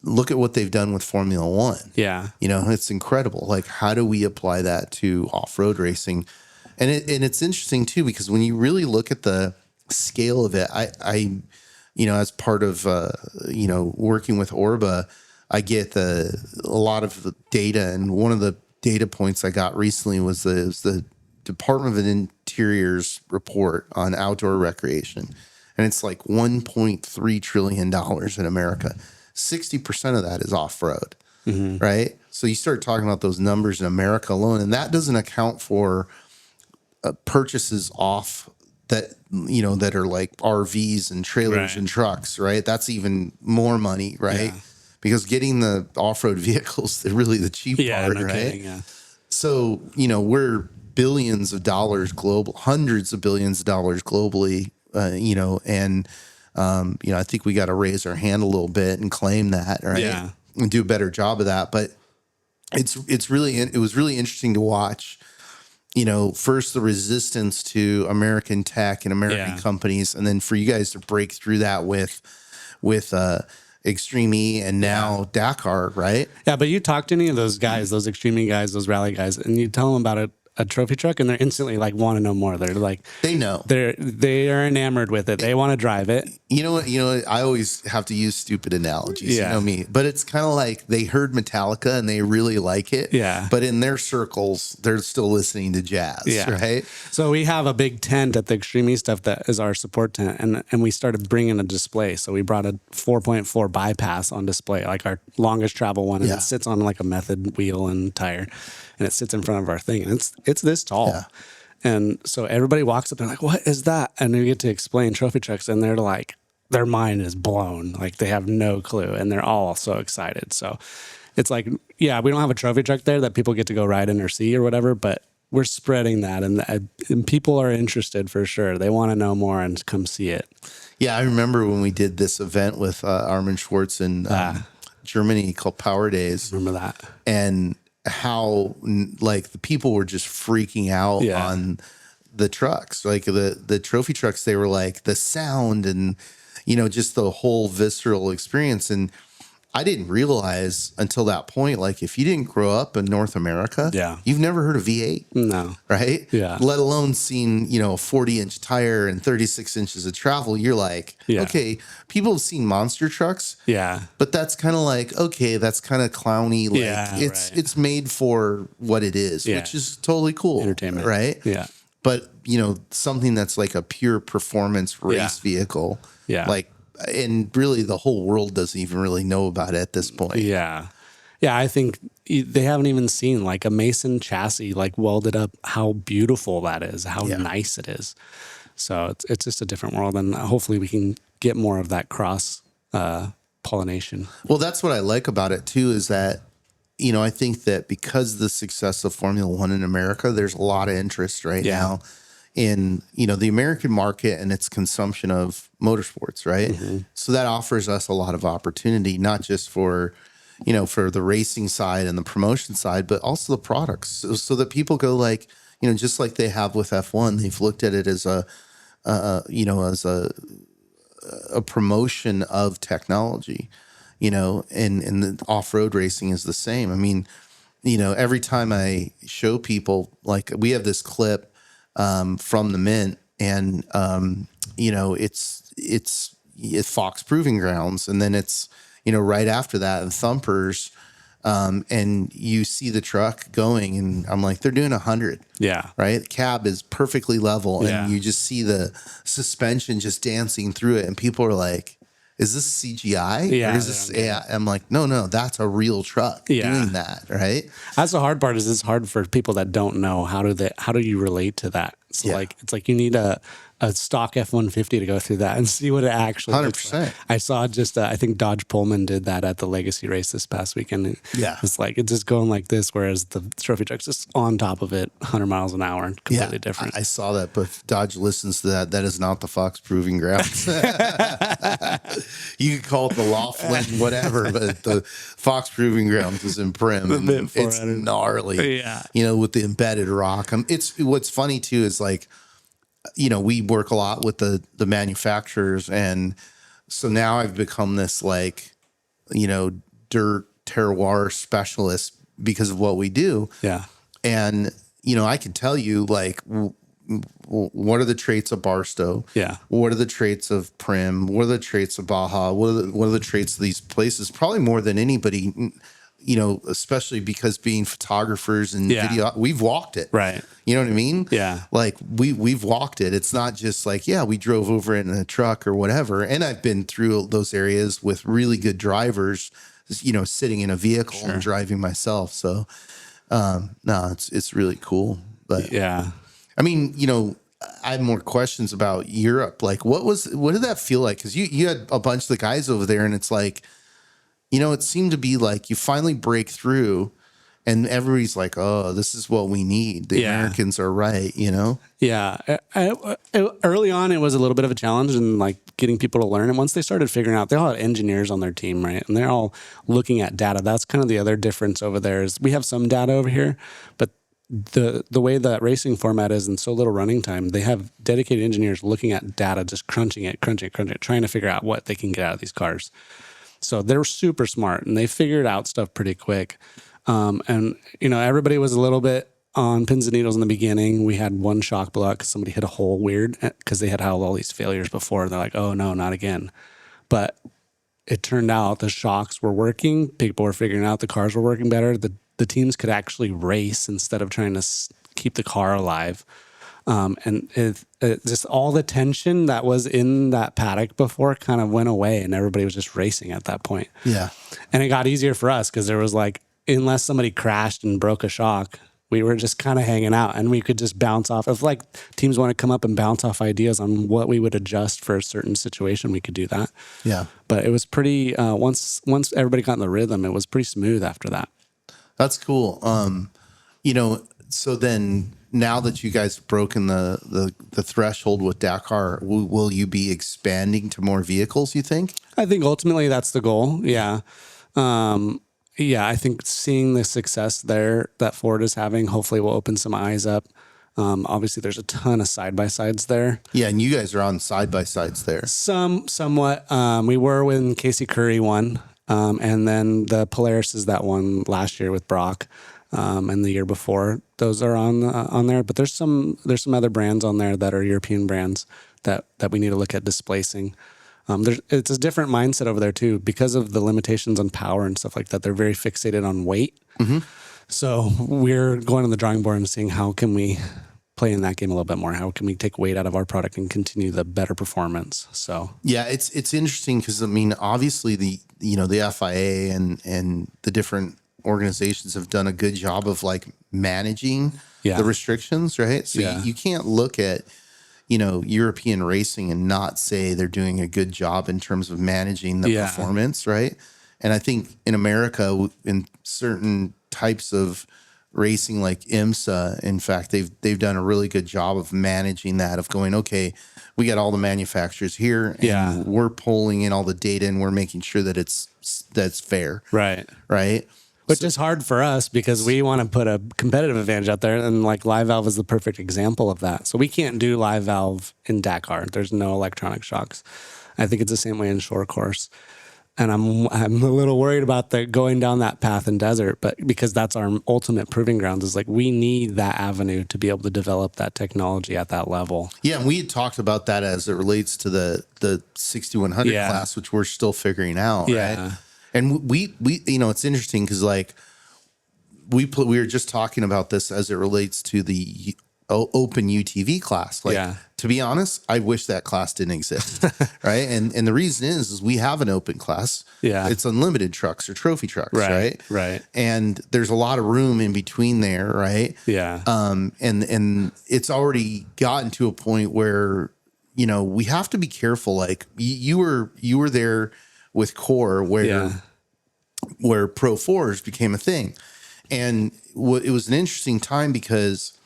look at what they've done with Formula One. Yeah. It's incredible. Like, how do we apply that to off-road racing? And it's interesting too, because when you really look at the scale of it, I as part of, working with Orba, I get a lot of the data. And one of the data points I got recently was the Department of Interior's report on outdoor recreation. And it's like $1.3 trillion in America. 60% of that is off-road, right? So you start talking about those numbers in America alone, and that doesn't account for purchases off that, that are like RVs and trailers and trucks, right? That's even more money, right? Yeah. Because getting the off-road vehicles is really the cheap part, right? Kidding, So, we're billions of dollars global, hundreds of billions of dollars globally, and, I think we got to raise our hand a little bit and claim that, right? Yeah. And do a better job of that. But it was really interesting to watch, first the resistance to American tech and American companies, and then for you guys to break through that with Extreme E and now Dakar, right? Yeah, but you talk to any of those guys, those Extreme E guys, those rally guys, and you tell them about a trophy truck, and they're instantly like want to know more. They're like, they know, they are enamored with it. They want to drive it. You know what? I always have to use stupid analogies. You know me, but it's kind of like they heard Metallica and they really like it. Yeah. But in their circles, they're still listening to jazz. Yeah. Right. So we have a big tent at the Extreme E stuff that is our support tent, and we started bringing a display. So we brought a 4.4 bypass on display, like our longest travel one, and it sits on like a method wheel and tire, and it sits in front of our thing, and it's this tall. Yeah. And so everybody walks up and like, what is that? And we get to explain trophy trucks, and they're like, their mind is blown. Like they have no clue, and they're all so excited. So it's like, we don't have a trophy truck there that people get to go ride in or see or whatever, but we're spreading that, and people are interested for sure. They want to know more and come see it. Yeah, I remember when we did this event with Armin Schwartz in Germany called Power Days. Remember that? And how like the people were just freaking out on the trucks, like the trophy trucks. They were like the sound and just the whole visceral experience. And I didn't realize until that point, like if you didn't grow up in North America, you've never heard of V8. No. Right? Yeah. Let alone seen, a 40-inch tire and 36 inches of travel. You're like, okay, people have seen monster trucks. Yeah. But that's kind of like, okay, that's kind of clowny. Like it's made for what it is, which is totally cool. Entertainment. Right? Yeah. But, something that's like a pure performance race vehicle. Yeah. Like, and really the whole world doesn't even really know about it at this point. Yeah. Yeah. I think they haven't even seen like a Mason chassis, like welded up, how beautiful that is, how nice it is. So it's just a different world. And hopefully we can get more of that cross pollination. Well, that's what I like about it too, is that, I think that because of the success of Formula One in America, there's a lot of interest right now in, the American market and its consumption of motorsports, right? Mm-hmm. So that offers us a lot of opportunity, not just for, for the racing side and the promotion side, but also the products. So that people go like, just like they have with F1, they've looked at it as a promotion of technology, and the off-road racing is the same. I mean, every time I show people, like we have this clip from the Mint, and it's Fox Proving Grounds, and then it's right after that, the Thumpers and you see the truck going, and I'm like, they're doing 100. Yeah. Right. The cab is perfectly level, Yeah. and you just see the suspension just dancing through it, and people are like, is this CGI? Yeah, Or is this? Yeah. I'm like, no, that's a real truck doing that. Right. That's the hard part. Is it's hard for people that don't know how do you relate to that. So like it's like you need a stock F-150 to go through that and see what it actually 100%. I saw just I think Dodge Pullman did that at the Legacy race this past weekend. It's like it's just going like this, whereas the trophy truck's just on top of it, 100 miles an hour, and completely different. I saw that, but if Dodge listens to that, that is not the Fox Proving Grounds. You could call it the Laughlin, whatever, but the Fox Proving Grounds is in Prim. And it's gnarly, with the embedded rock. It's what's funny too is like, we work a lot with the manufacturers, and so now I've become this like, dirt terroir specialist because of what we do. Yeah. And, I can tell you like, what are the traits of Barstow? Yeah. What are the traits of Prim? What are the traits of Baja? What are the traits of these places? Probably more than anybody, especially because being photographers and video, we've walked it. Right. You know what I mean? Yeah. Like we've walked it. It's not just like, we drove over it in a truck or whatever. And I've been through those areas with really good drivers, sitting in a vehicle and driving myself. So, no, it's really cool. But I mean, I have more questions about Europe. Like what did that feel like? Cause you had a bunch of the guys over there, and it's like, it seemed to be like you finally break through and everybody's like, oh, this is what we need. The Americans are right, Yeah. Early on, it was a little bit of a challenge and like getting people to learn. And once they started figuring out, they all had engineers on their team, right? And they're all looking at data. That's kind of the other difference over there is we have some data over here, but the way that racing format is and so little running time, they have dedicated engineers looking at data, just crunching it, trying to figure out what they can get out of these cars. So they're super smart and they figured out stuff pretty quick. And, everybody was a little bit on pins and needles in the beginning. We had one shock blow out because somebody hit a hole weird because they had all these failures before. They're like, oh, no, not again. But it turned out the shocks were working. People were figuring out the cars were working better. The teams could actually race instead of trying to keep the car alive. And it just all the tension that was in that paddock before kind of went away and everybody was just racing at that point. Yeah. And it got easier for us because there was like, unless somebody crashed and broke a shock, we were just kind of hanging out and we could just bounce off. If like teams want to come up and bounce off ideas on what we would adjust for a certain situation, we could do that. Yeah. But it was pretty, once everybody got in the rhythm, it was pretty smooth after that. That's cool. So then now that you guys have broken the threshold with Dakar, will you be expanding to more vehicles, you think? I think ultimately that's the goal. Yeah. I think seeing the success there that Ford is having, hopefully will open some eyes up. Obviously there's a ton of side-by-sides there. Yeah. And you guys are on side-by-sides there. Somewhat. We were when Casey Curry won. And then the Polaris is that one last year with Brock. And the year before, those are on there. But there's some other brands on there that are European brands that we need to look at displacing. It's a different mindset over there too because of the limitations on power and stuff like that. They're very fixated on weight. Mm-hmm. So we're going on the drawing board and seeing how can we play in that game a little bit more. How can we take weight out of our product and continue the better performance? So yeah, it's interesting because I mean, obviously the FIA and the different organizations have done a good job of like managing the restrictions, right? So you can't look at, European racing and not say they're doing a good job in terms of managing the performance, right? And I think in America, in certain types of racing like IMSA, in fact, they've done a really good job of managing that, of going, okay, we got all the manufacturers here and we're pulling in all the data and we're making sure that that's fair. Right. Which is hard for us because we want to put a competitive advantage out there. And like live valve is the perfect example of that. So we can't do live valve in Dakar. There's no electronic shocks. I think it's the same way in shore course. And I'm a little worried about going down that path in desert, but because that's our ultimate proving grounds is like, we need that avenue to be able to develop that technology at that level. Yeah. And we had talked about that as it relates to the 6100 class, which we're still figuring out. Right. And we it's interesting because like we were just talking about this as it relates to the open UTV class. Like, to be honest, I wish that class didn't exist. Right. And the reason is we have an open class. Yeah. It's unlimited trucks or trophy trucks. Right. Right. And there's a lot of room in between there. Right. Yeah. And it's already gotten to a point where, we have to be careful. Like you were there with Core where Pro 4s became a thing. And it was an interesting time because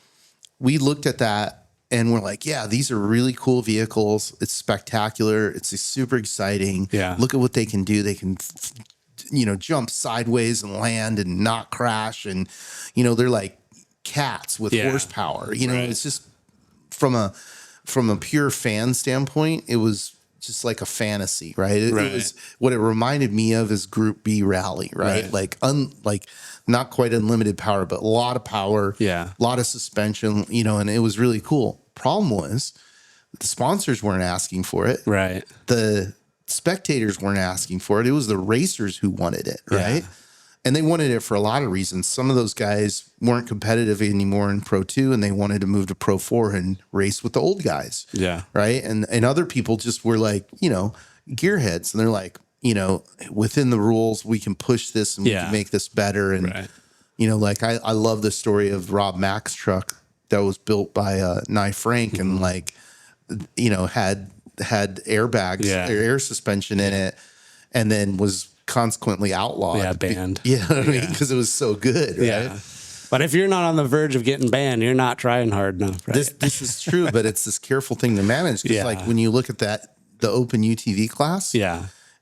we looked at that and we're like, yeah, these are really cool vehicles. It's spectacular. It's super exciting. Yeah. Look at what they can do. They can, jump sideways and land and not crash. And, they're like cats with horsepower. It's just from a pure fan standpoint, it was just like a fantasy, right? It was what it reminded me of is Group B rally, right? Like not quite unlimited power, but a lot of power, a lot of suspension, and it was really cool. Problem was the sponsors weren't asking for it. Right. The spectators weren't asking for it. It was the racers who wanted it, right? And they wanted it for a lot of reasons. Some of those guys weren't competitive anymore in Pro 2 and they wanted to move to Pro 4 and race with the old guys. Yeah. Right. And other people just were like, gearheads. And they're like, within the rules, we can push this and we can make this better. And, like I love the story of Rob Mack's truck that was built by Nye Frank and like, had airbags, air suspension in it, and then was consequently outlawed. Yeah, banned. Because it was so good, right? Yeah. But if you're not on the verge of getting banned, you're not trying hard enough, right? This is true, but it's this careful thing to manage. Because like when you look at the open UTV class,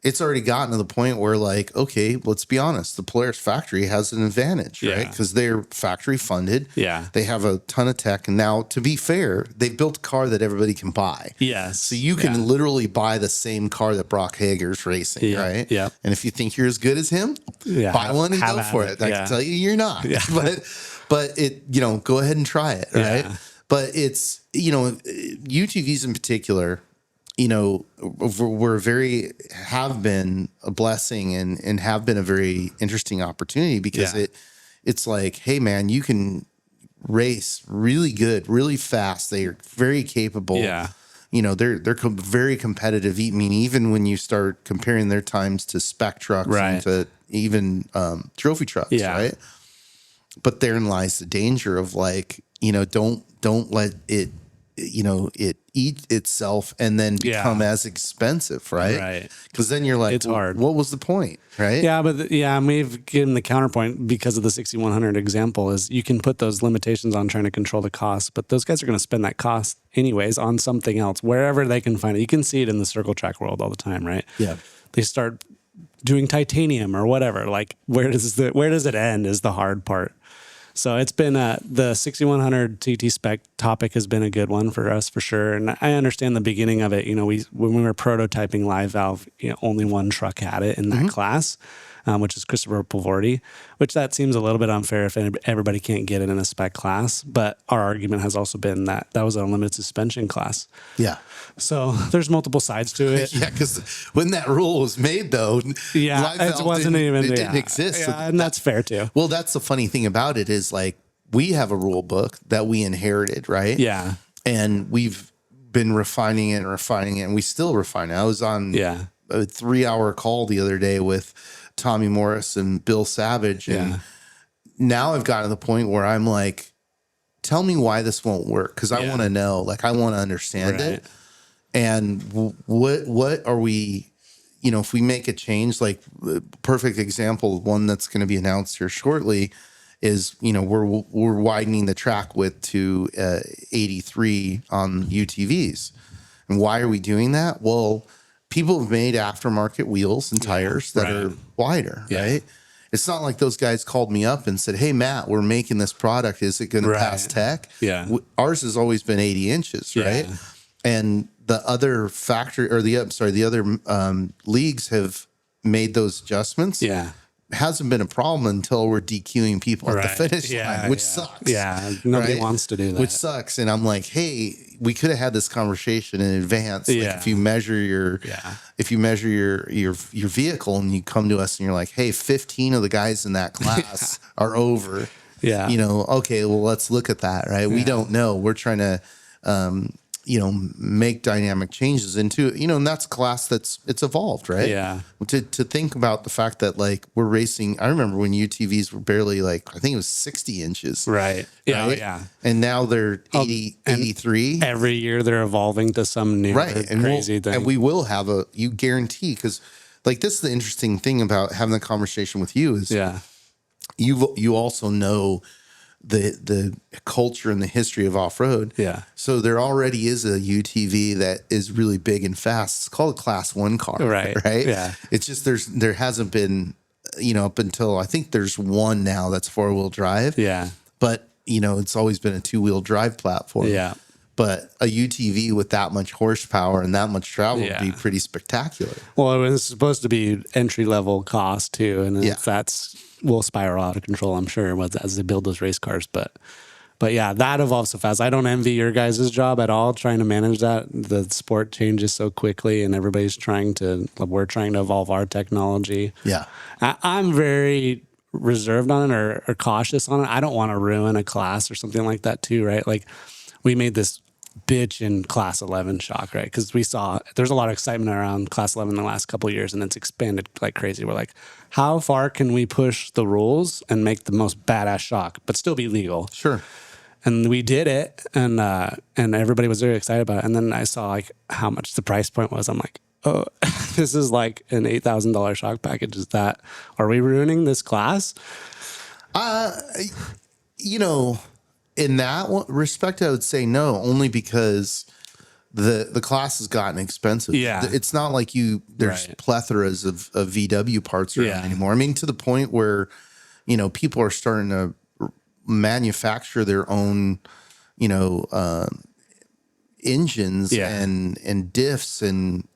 it's already gotten to the point where like, okay, let's be honest, the Polaris factory has an advantage, right? Because they're factory funded. Yeah. They have a ton of tech. And now, to be fair, they've built a car that everybody can buy. Yes. So you can literally buy the same car that Brock Hager's racing, right? Yeah. And if you think you're as good as him, buy one and go for it. I can tell you you're not. Yeah. But it, go ahead and try it, right? Yeah. But it's, UTVs in particular, have been a blessing and have been a very interesting opportunity because it's like, hey man, you can race really good, really fast. They are very capable. Yeah. They're very competitive. I mean, even when you start comparing their times to spec trucks and to even trophy trucks, right? But therein lies the danger of like, don't let it, it eat itself and then become as expensive, right? Right. Because then you're like, it's hard. What was the point, right? Yeah, but we've given the counterpoint because of the 6100 example is you can put those limitations on trying to control the cost, but those guys are going to spend that cost anyways on something else, wherever they can find it. You can see it in the circle track world all the time, right? Yeah. They start doing titanium or whatever. Like, where does it end is the hard part. So it's been the 6100 TT spec topic has been a good one for us for sure. And I understand the beginning of it. When we were prototyping live valve, only one truck had it in that class, which is Christopher Pulvorti, which that seems a little bit unfair if everybody can't get it in a spec class. But our argument has also been that was an unlimited suspension class. Yeah. So there's multiple sides to it. Yeah, because when that rule was made, though, it didn't exist. Yeah, so and that's fair too. Well, that's the funny thing about it is like we have a rule book that we inherited, right? Yeah. And we've been refining it, and we still refine it. I was on a 3-hour call the other day with Tommy Morris and Bill Savage, and now I've gotten to the point where I'm like, tell me why this won't work, because I want to know, like I want to understand it. And what are we, if we make a change, like perfect example, one that's going to be announced here shortly is, we're widening the track width to 83 on UTVs. And why are we doing that? Well, people have made aftermarket wheels and tires that are wider, right? It's not like those guys called me up and said, hey, Matt, we're making this product. Is it going to pass tech? Yeah. Ours has always been 80 inches, right? And the other factory or the other leagues have made those adjustments. Yeah. hasn't been a problem until we're DQing people at the finish line, which sucks. Yeah, nobody wants to do that. Which sucks. And I'm like, hey, we could have had this conversation in advance. Like if you measure your vehicle and you come to us and you're like, hey, 15 of the guys in that class are over. Yeah. Okay, well, let's look at that, right? We don't know. We're trying to make dynamic changes into, and that's a class it's evolved, right? Yeah. To think about the fact that like we're racing. I remember when UTVs were barely like, I think it was 60 inches. Right. Yeah. Right? Yeah. And now they're 80, 83. Every year they're evolving to some new crazy thing. And we will have you guarantee, because like this is the interesting thing about having the conversation with you is you also know the culture and the history of off-road. Yeah. So there already is a UTV that is really big and fast. It's called a Class 1 car. Right. Right. Yeah. It's just there hasn't been, up until I think there's one now that's 4-wheel drive. Yeah. But, it's always been a 2-wheel drive platform. Yeah. But a UTV with that much horsepower and that much travel would be pretty spectacular. Well, it was supposed to be entry-level cost too. And will spiral out of control, I'm sure, as they build those race cars. But yeah, that evolves so fast. I don't envy your guys' job at all trying to manage that. The sport changes so quickly and we're trying to evolve our technology. Yeah. I'm very reserved on it or cautious on it. I don't want to ruin a class or something like that too, right? Like we made this bitch in Class 11 shock, right? Because we saw there's a lot of excitement around Class 11 in the last couple of years, and it's expanded like crazy. We're like, how far can we push the rules and make the most badass shock, but still be legal? Sure. And we did it, and everybody was very excited about it. And then I saw like how much the price point was. I'm like, oh, this is like an $8,000 shock package. Are we ruining this class? In that respect, I would say no, only because the class has gotten expensive. Yeah. It's not like there's plethoras of VW parts around anymore. I mean, to the point where, people are starting to manufacture their own, engines and diffs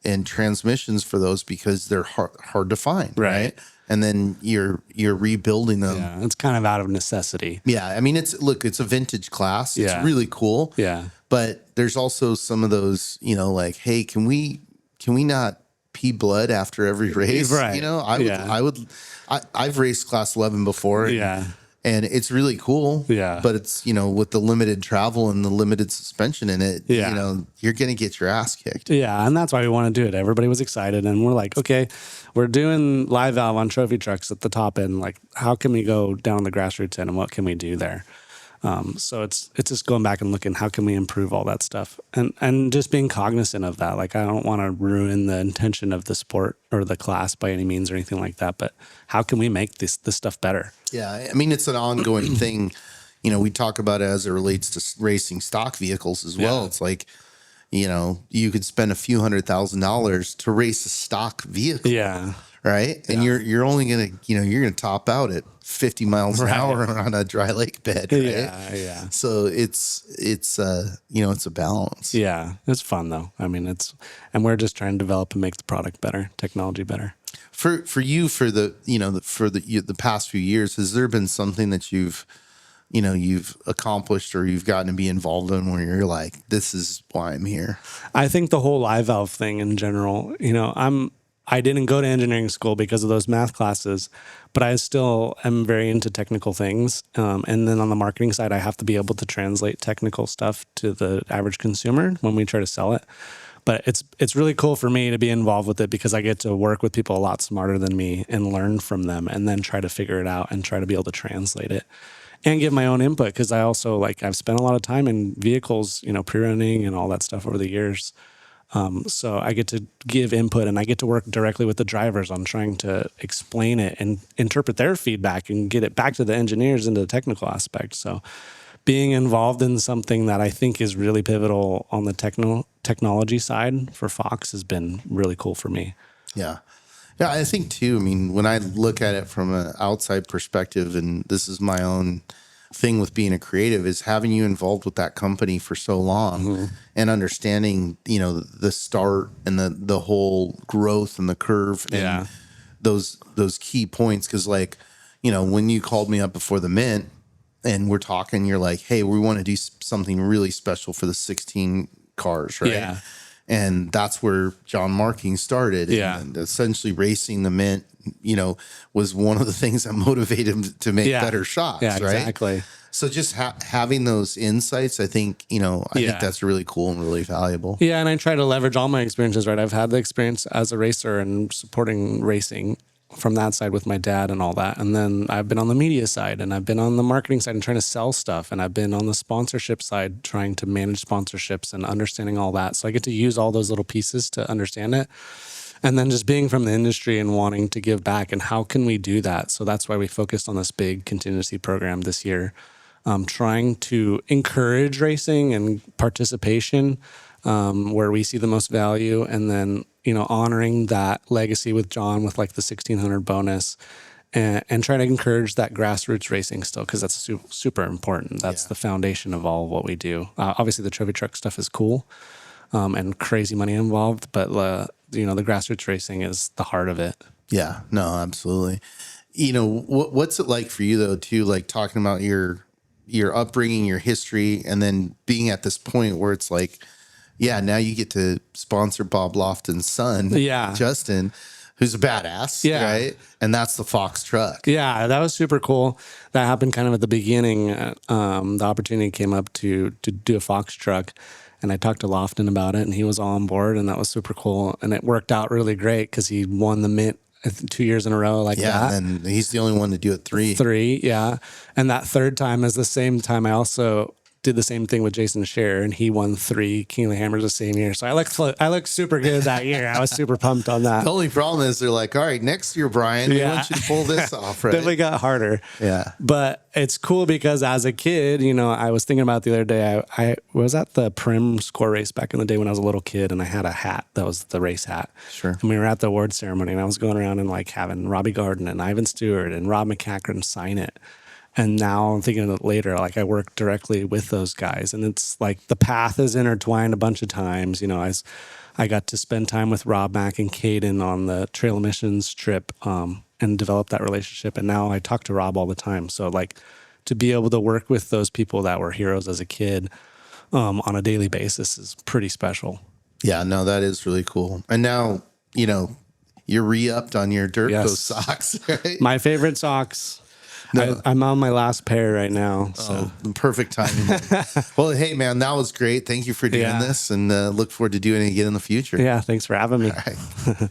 and transmissions for those because they're hard to find. Right. And then you're rebuilding them. Yeah, it's kind of out of necessity. Yeah, I mean, it's a vintage class. It's really cool. Yeah, but there's also some of those, like, hey, can we not pee blood after every race? Right. I've raced Class 11 before. And it's really cool. Yeah. But it's, with the limited travel and the limited suspension in it, you're going to get your ass kicked. Yeah. And that's why we want to do it. Everybody was excited. And we're like, okay, we're doing live valve on trophy trucks at the top end. Like, how can we go down the grassroots end and what can we do there? So it's just going back and looking, how can we improve all that stuff? And just being cognizant of that. Like, I don't want to ruin the intention of the sport or the class by any means or anything like that. But how can we make this stuff better? Yeah. I mean, it's an ongoing thing. We talk about it as it relates to racing stock vehicles as well. It's like, you could spend a few $100,000 to race a stock vehicle. Yeah. Right. And you're only going to, you're going to top out at 50 miles an hour on a dry lake bed. Right? Yeah. So it's a balance. Yeah. It's fun though. I mean, and we're just trying to develop and make the product better, technology better. For you, for the past few years, has there been something that you've accomplished or you've gotten to be involved in where you're like, this is why I'm here? I think the whole live valve thing in general, I didn't go to engineering school because of those math classes, but I still am very into technical things. And then on the marketing side, I have to be able to translate technical stuff to the average consumer when we try to sell it. But it's really cool for me to be involved with it because I get to work with people a lot smarter than me and learn from them and then try to figure it out and try to be able to translate it and give my own input. Because I also I've spent a lot of time in vehicles, pre-running and all that stuff over the years. So I get to give input and I get to work directly with the drivers on trying to explain it and interpret their feedback and get it back to the engineers into the technical aspect. So being involved in something that I think is really pivotal on the technology side for Fox has been really cool for me. Yeah. Yeah, I think too, I mean, when I look at it from an outside perspective, and this is my own thing with being a creative, is having you involved with that company for so long and understanding, the start and the whole growth and the curve and those key points. Cause like, you know, when you called me up before the mint and we're talking, you're like, hey, we want to do something really special for the 16 cars. Right. Yeah. And that's where John Marking started. Yeah. And essentially racing the mint, you know, was one of the things that motivated him to make better shots. Yeah, right. exactly. So just having those insights, I think, you know, I think that's really cool and really valuable. Yeah. And I try to leverage all my experiences, right? I've had the experience as a racer and supporting racing from that side with my dad and all that. And then I've been on the media side and I've been on the marketing side and trying to sell stuff. And I've been on the sponsorship side, trying to manage sponsorships and understanding all that. So I get to use all those little pieces to understand it. And then just being from the industry and wanting to give back and how can we do that? So that's why we focused on this big contingency program this year, trying to encourage racing and participation where we see the most value. And then, you know, honoring that legacy with John with like the 1600 bonus and try to encourage that grassroots racing still, because that's super important. That's the foundation of all of what we do. Obviously, the trophy truck stuff is cool and crazy money involved, but you know, the grassroots racing is the heart of it. Yeah, no, absolutely. You know, what's it like for you though, too, like talking about your upbringing, your history, and then being at this point where it's like, yeah, now you get to sponsor Bob Lofton's son, Justin, who's a badass, right? And that's the Fox truck. Yeah, that was super cool. That happened kind of at the beginning. The opportunity came up to do a Fox truck. And I talked to Lofton about it, and he was all on board, and that was super cool. And it worked out really great because he won the mint 2 years in a row like that. Yeah, and he's the only one to do it three. Yeah. And that third time is the same time I also did the same thing with Jason Scherer, and he won 3 King of the Hammers the same year. So I looked super good that year. I was super pumped on that. The only problem is they're like, all right, next year, Brian, we want you to pull this off, right? Definitely got harder. Yeah. But it's cool because as a kid, you know, I was thinking about the other day, I was at the Prim score race back in the day when I was a little kid, and I had a hat that was the race hat. Sure. And we were at the award ceremony, and I was going around and like having Robbie Garden and Ivan Stewart and Rob McCachran sign it. And now I'm thinking of it later, like I work directly with those guys, and it's like the path is intertwined a bunch of times. You know, I got to spend time with Rob Mack and Caden on the trail emissions trip and develop that relationship. And now I talk to Rob all the time. So like to be able to work with those people that were heroes as a kid on a daily basis is pretty special. Yeah, no, that is really cool. And now, you know, you're re-upped on your Dirtco socks, right? My favorite socks. No. I'm on my last pair right now. So perfect timing. Well, hey man, that was great. Thank you for doing this, and look forward to doing it again in the future. Yeah, thanks for having me. All right.